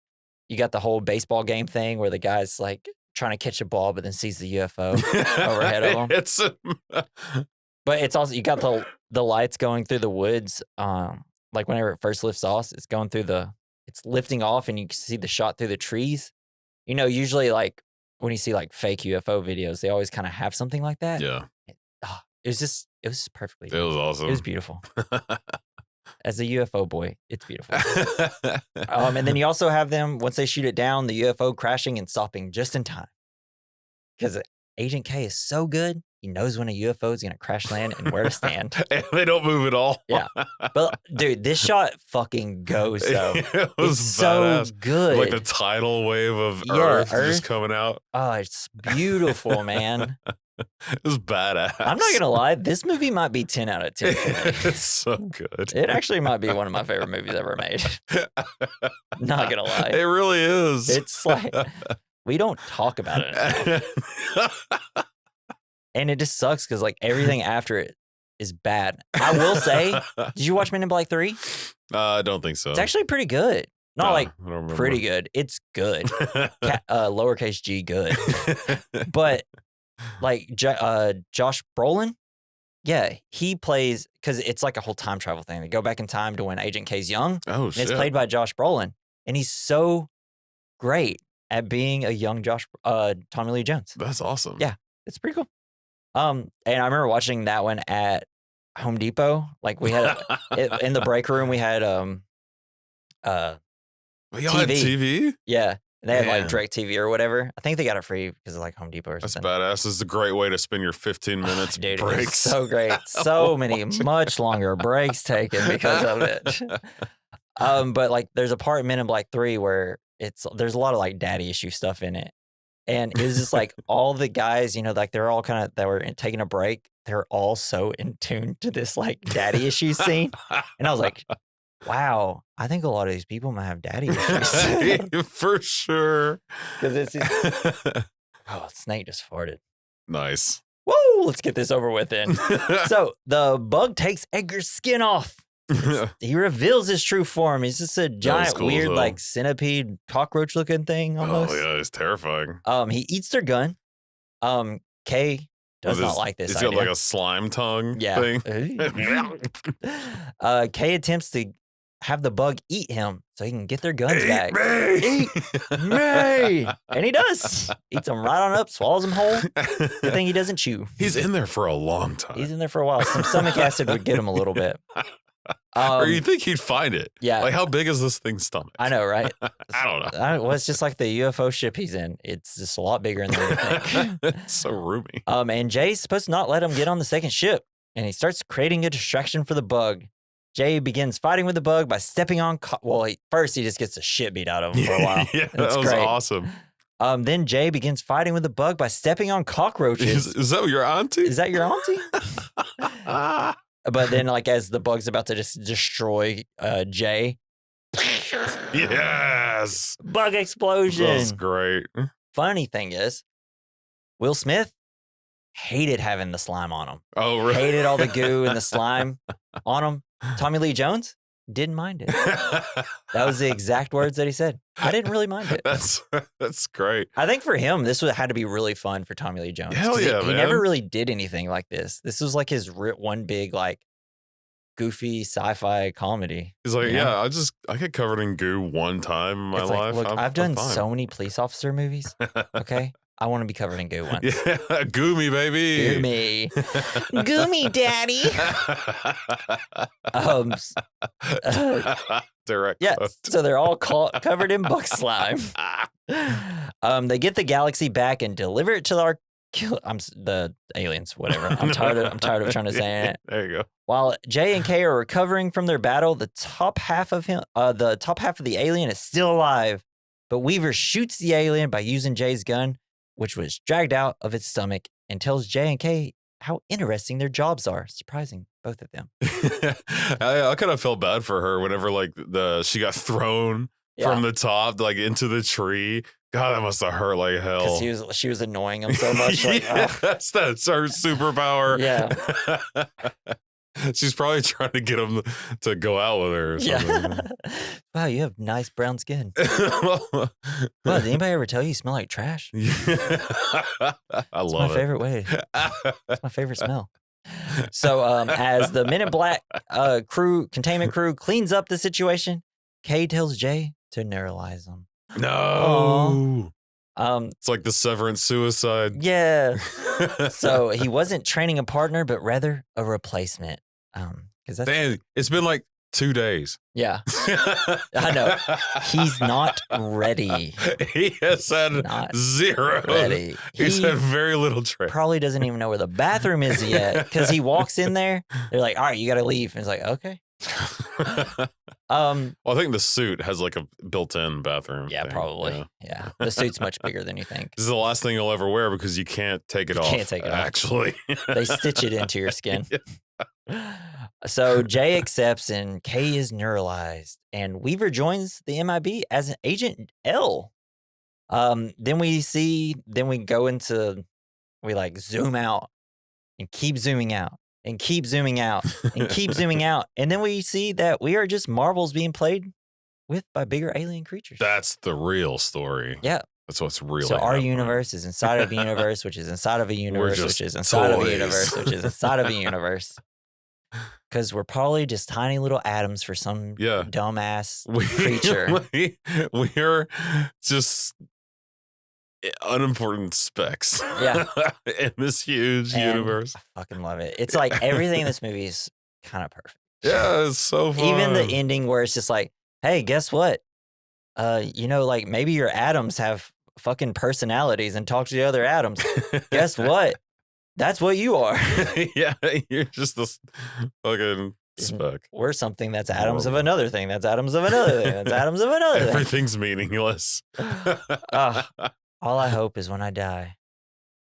A: You got the whole baseball game thing where the guy's like trying to catch a ball, but then sees the UFO overhead of him. But it's also, you got the lights going through the woods. Like whenever it first lifts off, it's going through it's lifting off and you can see the shot through the trees. Usually like when you see like fake UFO videos, they always kind of have something like that.
B: Yeah.
A: It was just perfectly.
B: It was awesome.
A: It was beautiful. As a UFO boy, it's beautiful. And then you also have them, once they shoot it down, the UFO crashing and stopping just in time. Because Agent K is so good. He knows when a UFO is going to crash land and where to stand.
B: And they don't move at all.
A: Yeah. But, dude, this shot fucking goes, though.
B: It was
A: so good.
B: Like the tidal wave of Earth just coming out.
A: Oh, it's beautiful, man.
B: It was badass.
A: I'm not going to lie. This movie might be 10 out of 10 for me.
B: It's so good.
A: It actually might be one of my favorite movies ever made. Not going to lie.
B: It really is.
A: It's like, we don't talk about it enough. And it just sucks because like everything after it is bad. I will say, did you watch Men in Black 3?
B: I don't think so.
A: It's actually pretty good. Not pretty good. It's good. Lowercase g good. But like Josh Brolin, yeah, he plays, because it's like a whole time travel thing. They go back in time to when Agent K's young.
B: Oh, shit.
A: It's played by Josh Brolin. And he's so great at being a young Tommy Lee Jones.
B: That's awesome.
A: Yeah, it's pretty cool. And I remember watching that one at Home Depot. Like we had in the break room, we had
B: y'all had TV?
A: Yeah. They had like DirecTV or whatever. I think they got it free because of like Home Depot or something.
B: That's badass. This is a great way to spend your 15 minutes
A: dude,
B: breaks.
A: So great. So many much longer breaks taken because of it. But like there's a part in Men in Black 3 where there's a lot of like daddy issue stuff in it. And it was just like all the guys, like they're all they were taking a break. They're all so in tune to this like daddy issue scene. And I was like, wow, I think a lot of these people might have daddy issues.
B: For sure.
A: Because Snake just farted.
B: Nice.
A: Whoa, let's get this over with then. So the bug takes Edgar's skin off. He reveals his true form. He's just a giant, weird, like centipede, cockroach looking thing almost.
B: Oh, yeah, it's terrifying.
A: He eats their gun. Kay does not like this.
B: He's got like a slime tongue thing.
A: Kay attempts to have the bug eat him so he can get their guns back.
B: Eat
A: me! And he does. Eats them right on up, swallows them whole. Good thing he doesn't chew.
B: He's in there for a long time.
A: He's in there for a while. Some stomach acid would get him a little bit.
B: Or you think he'd find it.
A: Yeah.
B: Like, how big is this thing's stomach?
A: I know, right?
B: I don't know.
A: Well, it's just like the UFO ship he's in. It's just a lot bigger than you think.
B: It's so roomy.
A: And Jay's supposed to not let him get on the second ship. And he starts creating a distraction for the bug. Jay begins fighting with the bug by stepping on... first he just gets the shit beat out of him for a while.
B: Yeah, that was
A: great.
B: Awesome.
A: Then Jay begins fighting with the bug by stepping on cockroaches.
B: Is that your auntie?
A: Is that your auntie? But then, like, as the bug's about to just destroy Jay.
B: Yes.
A: Bug explosion.
B: That's great.
A: Funny thing is, Will Smith hated having the slime on him.
B: Oh, really?
A: Hated all the goo and the slime on him. Tommy Lee Jones didn't mind it. That was the exact words that he said. I didn't really mind it.
B: That's great.
A: I think for him, this had to be really fun for Tommy Lee Jones.
B: Hell yeah,
A: he never really did anything like this. This was like his one big, like, goofy sci-fi comedy.
B: He's like, yeah, I get covered in goo one time in my life.
A: Look, I've done so many police officer movies. Okay. I want to be covered in goo once.
B: Yeah, goo me, baby.
A: Goo me. Goo me, daddy.
B: Direct.
A: Yeah, so they're all covered in bug slime. They get the galaxy back and deliver it to the aliens, whatever. I'm tired of trying to say it.
B: There you go.
A: While Jay and Kay are recovering from their battle, the top half of the alien is still alive. But Weaver shoots the alien by using Jay's gun, which was dragged out of its stomach, and tells Jay and Kay how interesting their jobs are. Surprising, both of them.
B: I kind of felt bad for her whenever like she got thrown from the top like into the tree. God, that must have hurt like hell.
A: Because she was annoying him so much. Like,
B: that's her superpower.
A: Yeah.
B: She's probably trying to get him to go out with her or something.
A: Yeah. Wow, you have nice brown skin. Wow, did anybody ever tell you smell like trash?
B: I love it.
A: My favorite way. It's my favorite smell. So as the Men in Black containment crew cleans up the situation, Kay tells Jay to neuralize him.
B: No. It's like the Severance suicide.
A: Yeah. So he wasn't training a partner, but rather a replacement.
B: Damn, it's been like 2 days.
A: Yeah. I know. He's not ready.
B: He has had zero.
A: Ready.
B: He's had very little training.
A: Probably doesn't even know where the bathroom is yet because he walks in there. They're like, all right, you got to leave. And he's like, okay.
B: Well, I think the suit has like a built-in bathroom.
A: Yeah,
B: thing.
A: probably. Yeah. The suit's much bigger than you think.
B: This is the last thing you'll ever wear because you can't take it off.
A: Can't take it off.
B: Actually.
A: They stitch it into your skin. So Jay accepts and Kay is neuralized, and Weaver joins the MIB as an Agent L. Then we like zoom out and keep zooming out and keep zooming out and keep zooming out. And then we see that we are just marbles being played with by bigger alien creatures.
B: That's the real story.
A: Yeah.
B: That's what's really
A: So our
B: happening.
A: universe is inside of a universe, which is inside of a universe, which is inside of a universe, which is inside of a universe. Because we're probably just tiny little atoms for some dumbass creature.
B: We're just unimportant specks in this huge universe.
A: I fucking love it. It's like everything in this movie is kind of perfect.
B: Yeah, it's so fun.
A: Even the ending where it's just like, hey, guess what? Like maybe your atoms have fucking personalities and talk to the other atoms. Guess what? That's what you are.
B: Yeah, you're just this fucking speck.
A: We're something that's atoms of another thing. That's atoms of another thing. That's atoms of another thing.
B: Everything's meaningless.
A: All I hope is when I die,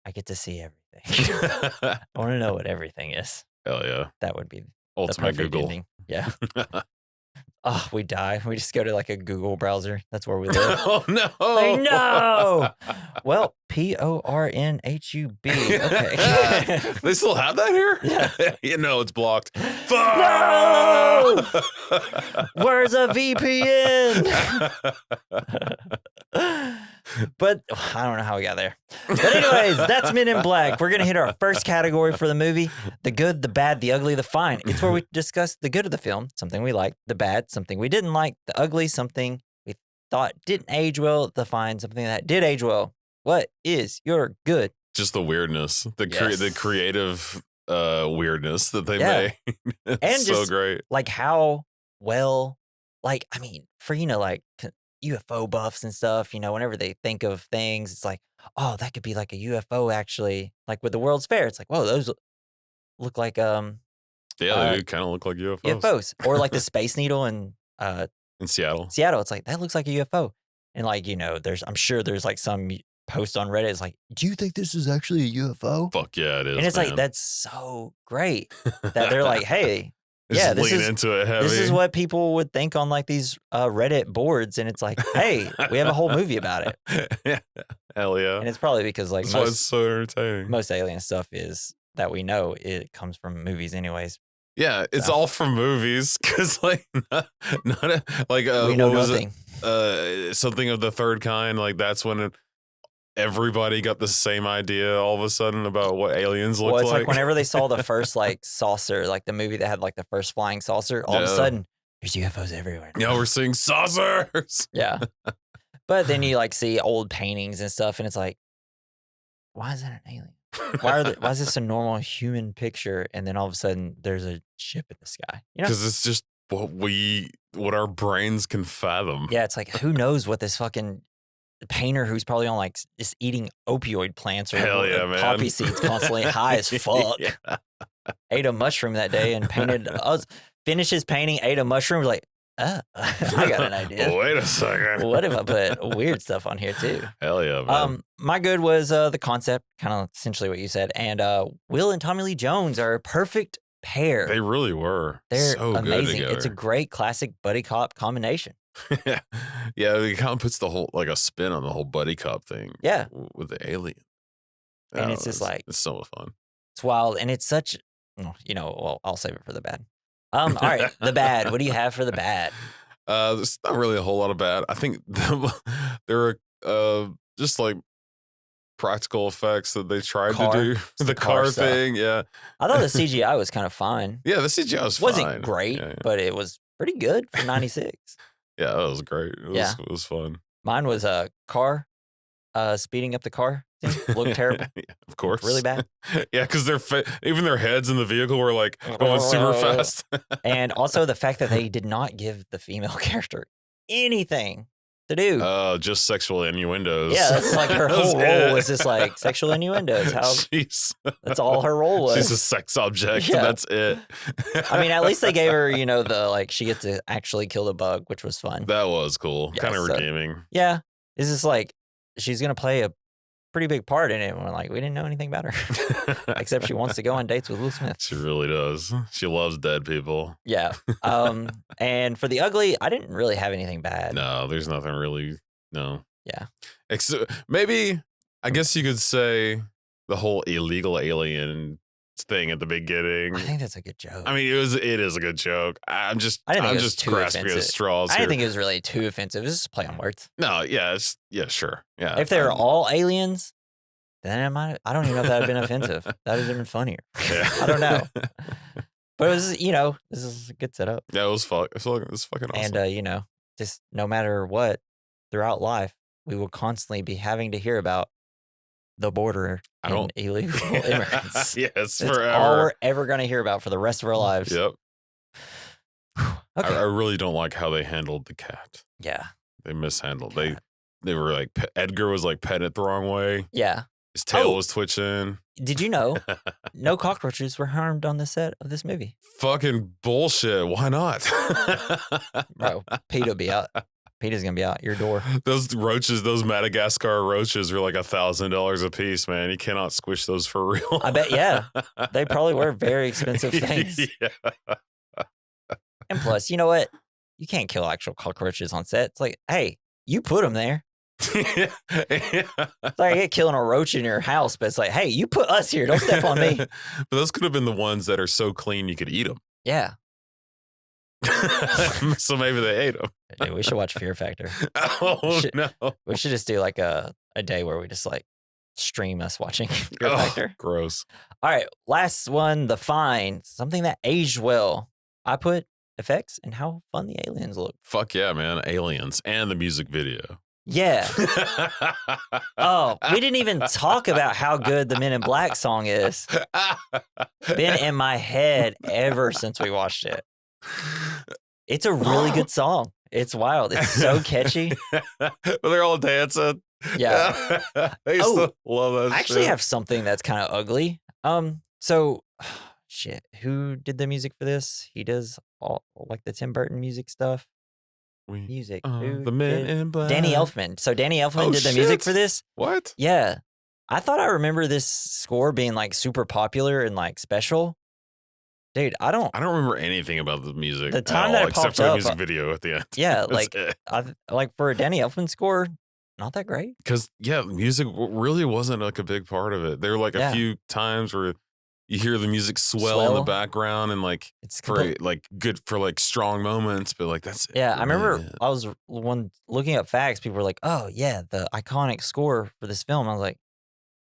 A: I get to see everything. I want to know what everything is.
B: Hell yeah.
A: That would be
B: ultimate
A: the
B: Google.
A: ending. Yeah. We die. We just go to like a Google browser. That's where we live.
B: Oh, no.
A: I know. Well, PORNHUB. Okay.
B: They still have that here?
A: Yeah.
B: It's blocked.
A: No! Where's a VPN? But I don't know how we got there. But anyways, that's Men in Black. We're going to hit our first category for the movie. The good, the bad, the ugly, the fine. It's where we discuss the good of the film, something we liked, the bad, something we didn't like, the ugly, something we thought didn't age well, the fine, something that did age well. What is your good?
B: Just the weirdness, the creative weirdness that they made. It's
A: and
B: so
A: just
B: great.
A: like how well, like I mean, for like UFO buffs and stuff, whenever they think of things, it's like, oh, that could be like a UFO actually. Like with the World's Fair, it's like, whoa, those look like
B: Yeah, they
A: uh
B: do kind of look like UFOs.
A: UFOs, or like the Space Needle in
B: Seattle.
A: Seattle. It's like that looks like a UFO, and like I'm sure there's like some post on Reddit. It's like, do you think this is actually a UFO?
B: Fuck yeah, it is.
A: And it's
B: man.
A: like that's so great that they're like, hey.
B: Yeah, this is into it heavy.
A: This is what people would think on like these Reddit boards, and it's like, hey, we have a whole movie about it.
B: Yeah, hell yeah.
A: And it's probably because like
B: that's why it's so entertaining.
A: Most alien stuff is that we know it comes from movies, anyways.
B: Yeah, it's all from movies because like not like
A: we know nothing.
B: Something of the third kind. Like that's when everybody got the same idea all of a sudden about what aliens look like.
A: Well, it's like whenever they saw the first like saucer, like the movie that had like the first flying saucer, all of a sudden there's UFOs everywhere.
B: Yeah, we're seeing saucers.
A: Yeah. But then you like see old paintings and stuff, and it's like, why is that an alien? Why is this a normal human picture? And then all of a sudden there's a ship in the sky.
B: Because it's just what our brains can fathom.
A: Yeah, it's like, who knows what this fucking painter who's probably on like just eating opioid plants or poppy seeds constantly high as fuck ate a mushroom that day and painted us, finished his painting, ate a mushroom, was like, I got an idea.
B: Wait a second.
A: What if I put weird stuff on here too?
B: Hell yeah, man.
A: My good was the concept, kind of essentially what you said, and Will and Tommy Lee Jones are a perfect pair.
B: They really were.
A: They're
B: so
A: amazing.
B: Good
A: it's a great classic buddy cop combination.
B: Yeah, it kind of puts the whole like a spin on the whole buddy cop thing.
A: Yeah,
B: with the alien,
A: and it's just like
B: it's so much fun.
A: It's wild, and it's such, well, I'll save it for the bad. All right, the bad. What do you have for the bad?
B: There's not really a whole lot of bad. I think there are just like practical effects that they tried to do. The car thing, yeah.
A: I thought the CGI was kind of fine.
B: Yeah, the CGI
A: wasn't great, but it was pretty good for '96.
B: Yeah, that was great. It was fun.
A: Mine was a car speeding up the car thing. Looked terrible.
B: Yeah, of course.
A: Really bad.
B: Yeah, because even their heads in the vehicle were like going super fast.
A: And also the fact that they did not give the female character anything to do.
B: Just sexual innuendos.
A: Yeah, that's like her whole role was just like sexual innuendos. That's all her role was.
B: She's a sex object. Yeah. That's it.
A: I mean, at least they gave her, the like she gets to actually kill the bug, which was fun.
B: That was cool. Yeah, kind of redeeming.
A: Yeah. It's just like she's gonna play a pretty big part in it. And we're like, we didn't know anything about her. Except she wants to go on dates with Will Smith.
B: She really does. She loves dead people.
A: Yeah. And for the ugly, I didn't really have anything bad.
B: No, there's nothing really. No.
A: Yeah.
B: Maybe, I guess you could say the whole illegal alien thing at the beginning.
A: I think that's a good joke.
B: I mean, it is a good joke. I'm just grasping at straws.
A: I didn't think it was really too offensive. It was just a play on words.
B: No, yeah, sure. Yeah.
A: If they were all aliens, then I don't even know if that would have been offensive. That would have been funnier. Yeah. I don't know. But it was, this is a good setup.
B: Yeah, it was fun. It was fucking awesome.
A: And, just no matter what, throughout life, we will constantly be having to hear about the border and illegal immigrants.
B: Yes,
A: it's
B: forever.
A: all we're ever going to hear about for the rest of our lives.
B: Yep.
A: Okay.
B: I really don't like how they handled the cat.
A: Yeah.
B: They mishandled. They were like, Edgar was like petting it the wrong way.
A: Yeah.
B: His tail was twitching.
A: Did you know no cockroaches were harmed on the set of this movie?
B: Fucking bullshit. Why not?
A: Bro, Pete'll be out. Peter's gonna be out your door.
B: Those roaches, those Madagascar roaches, were like $1,000 a piece, man. You cannot squish those for real.
A: I bet, yeah. They probably were very expensive things. Yeah. And plus, you know what? You can't kill actual cockroaches on set. It's like, hey, you put them there. Yeah. It's like I get killing a roach in your house, but it's like, hey, you put us here. Don't step on me.
B: But those could have been the ones that are so clean you could eat them.
A: Yeah.
B: So maybe they ate them.
A: Dude, we should watch Fear Factor.
B: Oh, no.
A: We should just do like a day where we just like stream us watching Fear Factor.
B: Gross.
A: All right. Last one, The Fine. Something that aged well. I put effects and how fun the aliens look.
B: Fuck yeah, man. Aliens and the music video.
A: Yeah. Oh, we didn't even talk about how good the Men in Black song is. Been in my head ever since we watched it. It's a really good song. It's wild. It's so catchy.
B: They're all dancing.
A: Yeah.
B: I used to love that
A: I actually
B: shit.
A: have something that's kind of ugly. So shit, who did the music for this? He does all like the Tim Burton music stuff. Music. Who
B: The Men
A: did?
B: in Black.
A: Danny Elfman. So Danny Elfman did the music for this.
B: What?
A: Yeah. I thought I remember this score being like super popular and like special. Dude, I don't
B: remember anything about the music.
A: The time that it
B: except
A: popped
B: for the
A: up,
B: music video at the end.
A: Yeah,
B: That's
A: like for a Danny Elfman score, not that great.
B: Because music really wasn't like a big part of it. There were like a few times where you hear the music swell in the background and like
A: It's
B: for like good for like strong moments, but like that's
A: Yeah, I remember I was looking up facts. People were like, "Oh yeah, the iconic score for this film." I was like,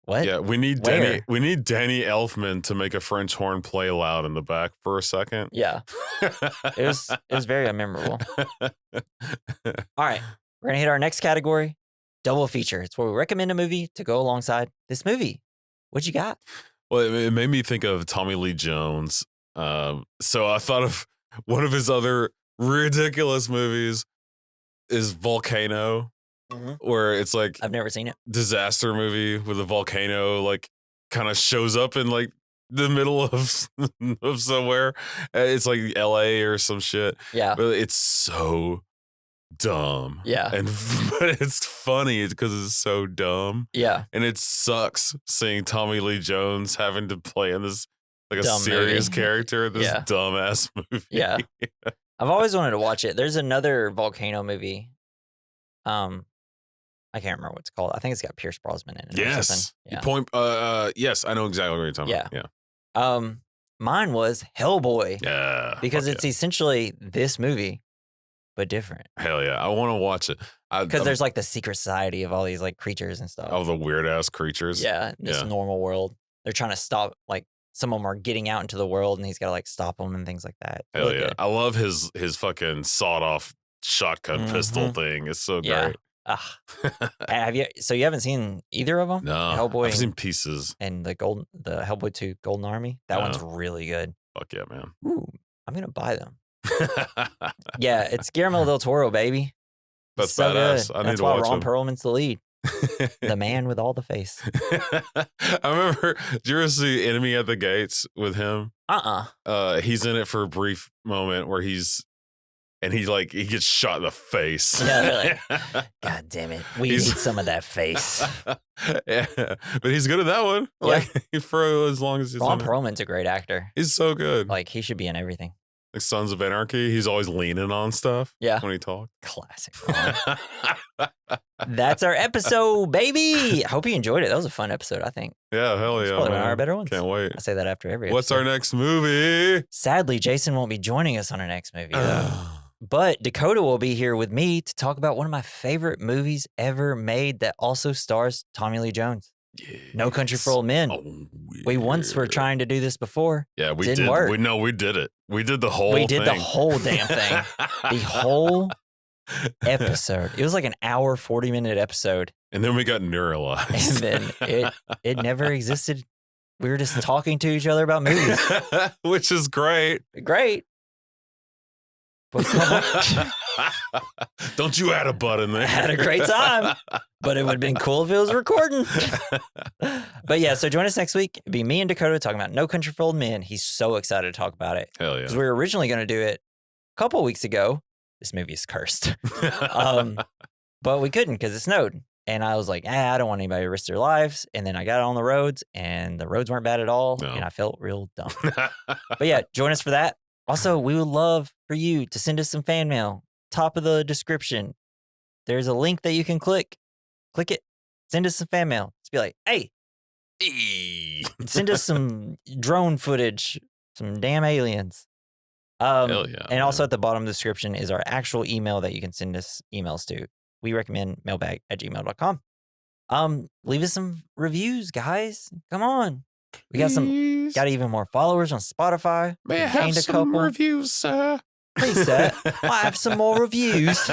A: "What?"
B: Yeah, we need Danny Elfman to make a French horn play loud in the back for a second.
A: Yeah, it was very memorable. All right, we're gonna hit our next category, double feature. It's where we recommend a movie to go alongside this movie. What you got?
B: Well, it made me think of Tommy Lee Jones. So I thought of one of his other ridiculous movies is Volcano, where it's like
A: I've never seen it.
B: Disaster movie with a volcano like kind of shows up in like the middle of somewhere. It's like LA or some shit.
A: Yeah,
B: but it's so dumb.
A: Yeah,
B: but it's funny because it's so dumb.
A: Yeah,
B: and it sucks seeing Tommy Lee Jones having to play in this like a
A: dumb
B: serious
A: movie.
B: character in this dumbass movie.
A: Yeah, I've always wanted to watch it. There's another volcano movie. I can't remember what it's called. I think it's got Pierce Brosnan in it.
B: Yes.
A: Yeah.
B: Yes, I know exactly what you're talking about.
A: Yeah. Mine was Hellboy.
B: Yeah.
A: Because it's essentially this movie, but different.
B: Hell yeah. I want to watch it.
A: Because there's like the secret society of all these like creatures and stuff.
B: Oh, the weird ass creatures.
A: Yeah. This normal world. They're trying to stop, like, some of them are getting out into the world and he's got to like stop them and things like that.
B: Hell yeah. Good. I love his fucking sawed off shotgun pistol thing. It's so great.
A: So you haven't seen either of them?
B: No,
A: Hellboy.
B: I've seen pieces.
A: And the Hellboy 2 Golden Army. That one's really good.
B: Fuck yeah, man.
A: Ooh, I'm gonna buy them. Yeah, it's Guillermo del Toro, baby.
B: That's
A: so
B: badass.
A: Good.
B: I need
A: That's
B: to
A: why
B: watch
A: Ron
B: him.
A: Perlman's the lead. The man with all the face.
B: I remember. Did you ever see Enemy at the Gates with him? He's in it for a brief moment where he gets shot in the face.
A: Yeah, like, God damn it. We need some of that face.
B: Yeah. But he's good at that one. Like for as long as he's
A: Ron Perlman's a great actor.
B: He's so good.
A: Like he should be in everything.
B: Like Sons of Anarchy, he's always leaning on stuff.
A: Yeah.
B: When he talks.
A: Classic. That's our episode, baby. I hope you enjoyed it. That was a fun episode, I think.
B: Yeah, hell yeah.
A: Probably one of our better ones.
B: Can't wait.
A: I say that after every
B: What's
A: episode.
B: our next movie?
A: Sadly, Jason won't be joining us on our next movie, though. But Dakota will be here with me to talk about one of my favorite movies ever made that also stars Tommy Lee Jones. Yes. No Country for Old Men. Oh, we once were trying to do this before.
B: Yeah, we
A: Didn't
B: did.
A: Work.
B: We did it. We did the whole thing.
A: We did the whole damn thing. The whole episode. It was like an hour, 40-minute episode.
B: And then we got neuralized.
A: And then it never existed. We were just talking to each other about movies.
B: Which is great.
A: Great. But
B: don't you add a butt in there.
A: I had a great time. But it would have been cool if it was recording. But yeah, so join us next week. It'd be me and Dakota talking about No Country for Old Men. He's so excited to talk about it.
B: Hell yeah.
A: Because we were originally going to do it a couple of weeks ago. This movie is cursed. But we couldn't because it snowed. And I was like, I don't want anybody to risk their lives. And then I got on the roads and the roads weren't bad at all. No. And I felt real dumb. But yeah, join us for that. Also, we would love for you to send us some fan mail. Top of the description. There's a link that you can click. Click it. Send us some fan mail. Just be like, hey. Send us some drone footage. Some damn aliens.
B: Hell yeah.
A: And also at the bottom of the description is our actual email that you can send us emails to. We recommend mailbag@gmail.com. Leave us some reviews, guys. Come on. We got even more followers on Spotify.
B: May I have some reviews, sir?
A: Please, sir. I have some more reviews.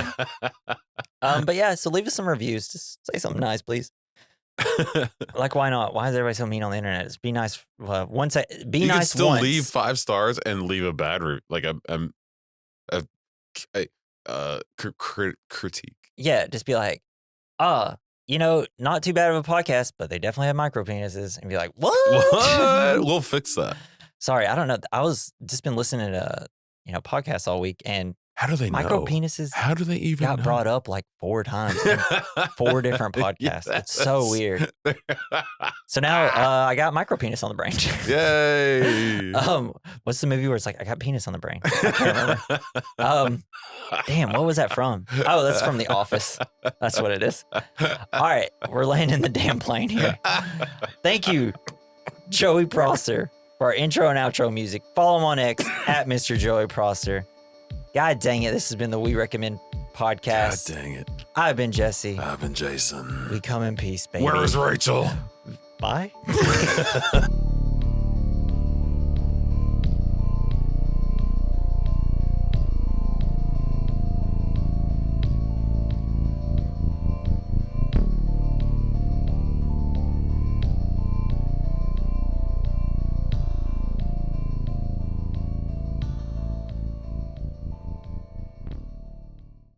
A: But yeah, so leave us some reviews. Just say something nice, please. Like, why not? Why is everybody so mean on the internet? Just be nice. Be
B: you
A: nice.
B: You can still
A: once.
B: leave 5 stars and leave a bad like critique.
A: Yeah, just be like, not too bad of a podcast, but they definitely have micro penises. And be like, what?
B: We'll fix that.
A: Sorry, I don't know. I was just been listening to podcasts all week, and
B: how do they
A: micro
B: know?
A: penises?
B: How do they even
A: got brought up like 4 times, in 4 different podcasts. Yes. It's so weird. So now I got micro penis on the brain.
B: Yay!
A: What's the movie where it's like I got penis on the brain? I can't remember. Damn, what was that from? Oh, that's from The Office. That's what it is. All right, we're landing the damn plane here. Thank you, Joey Proster, for our intro and outro music. Follow him on X at Mr. Joey Proster. God dang it, this has been the We Recommend podcast.
B: God dang it.
A: I've been Jesse.
B: I've been Jason.
A: We come in peace, baby.
B: Where is Rachel?
A: Bye.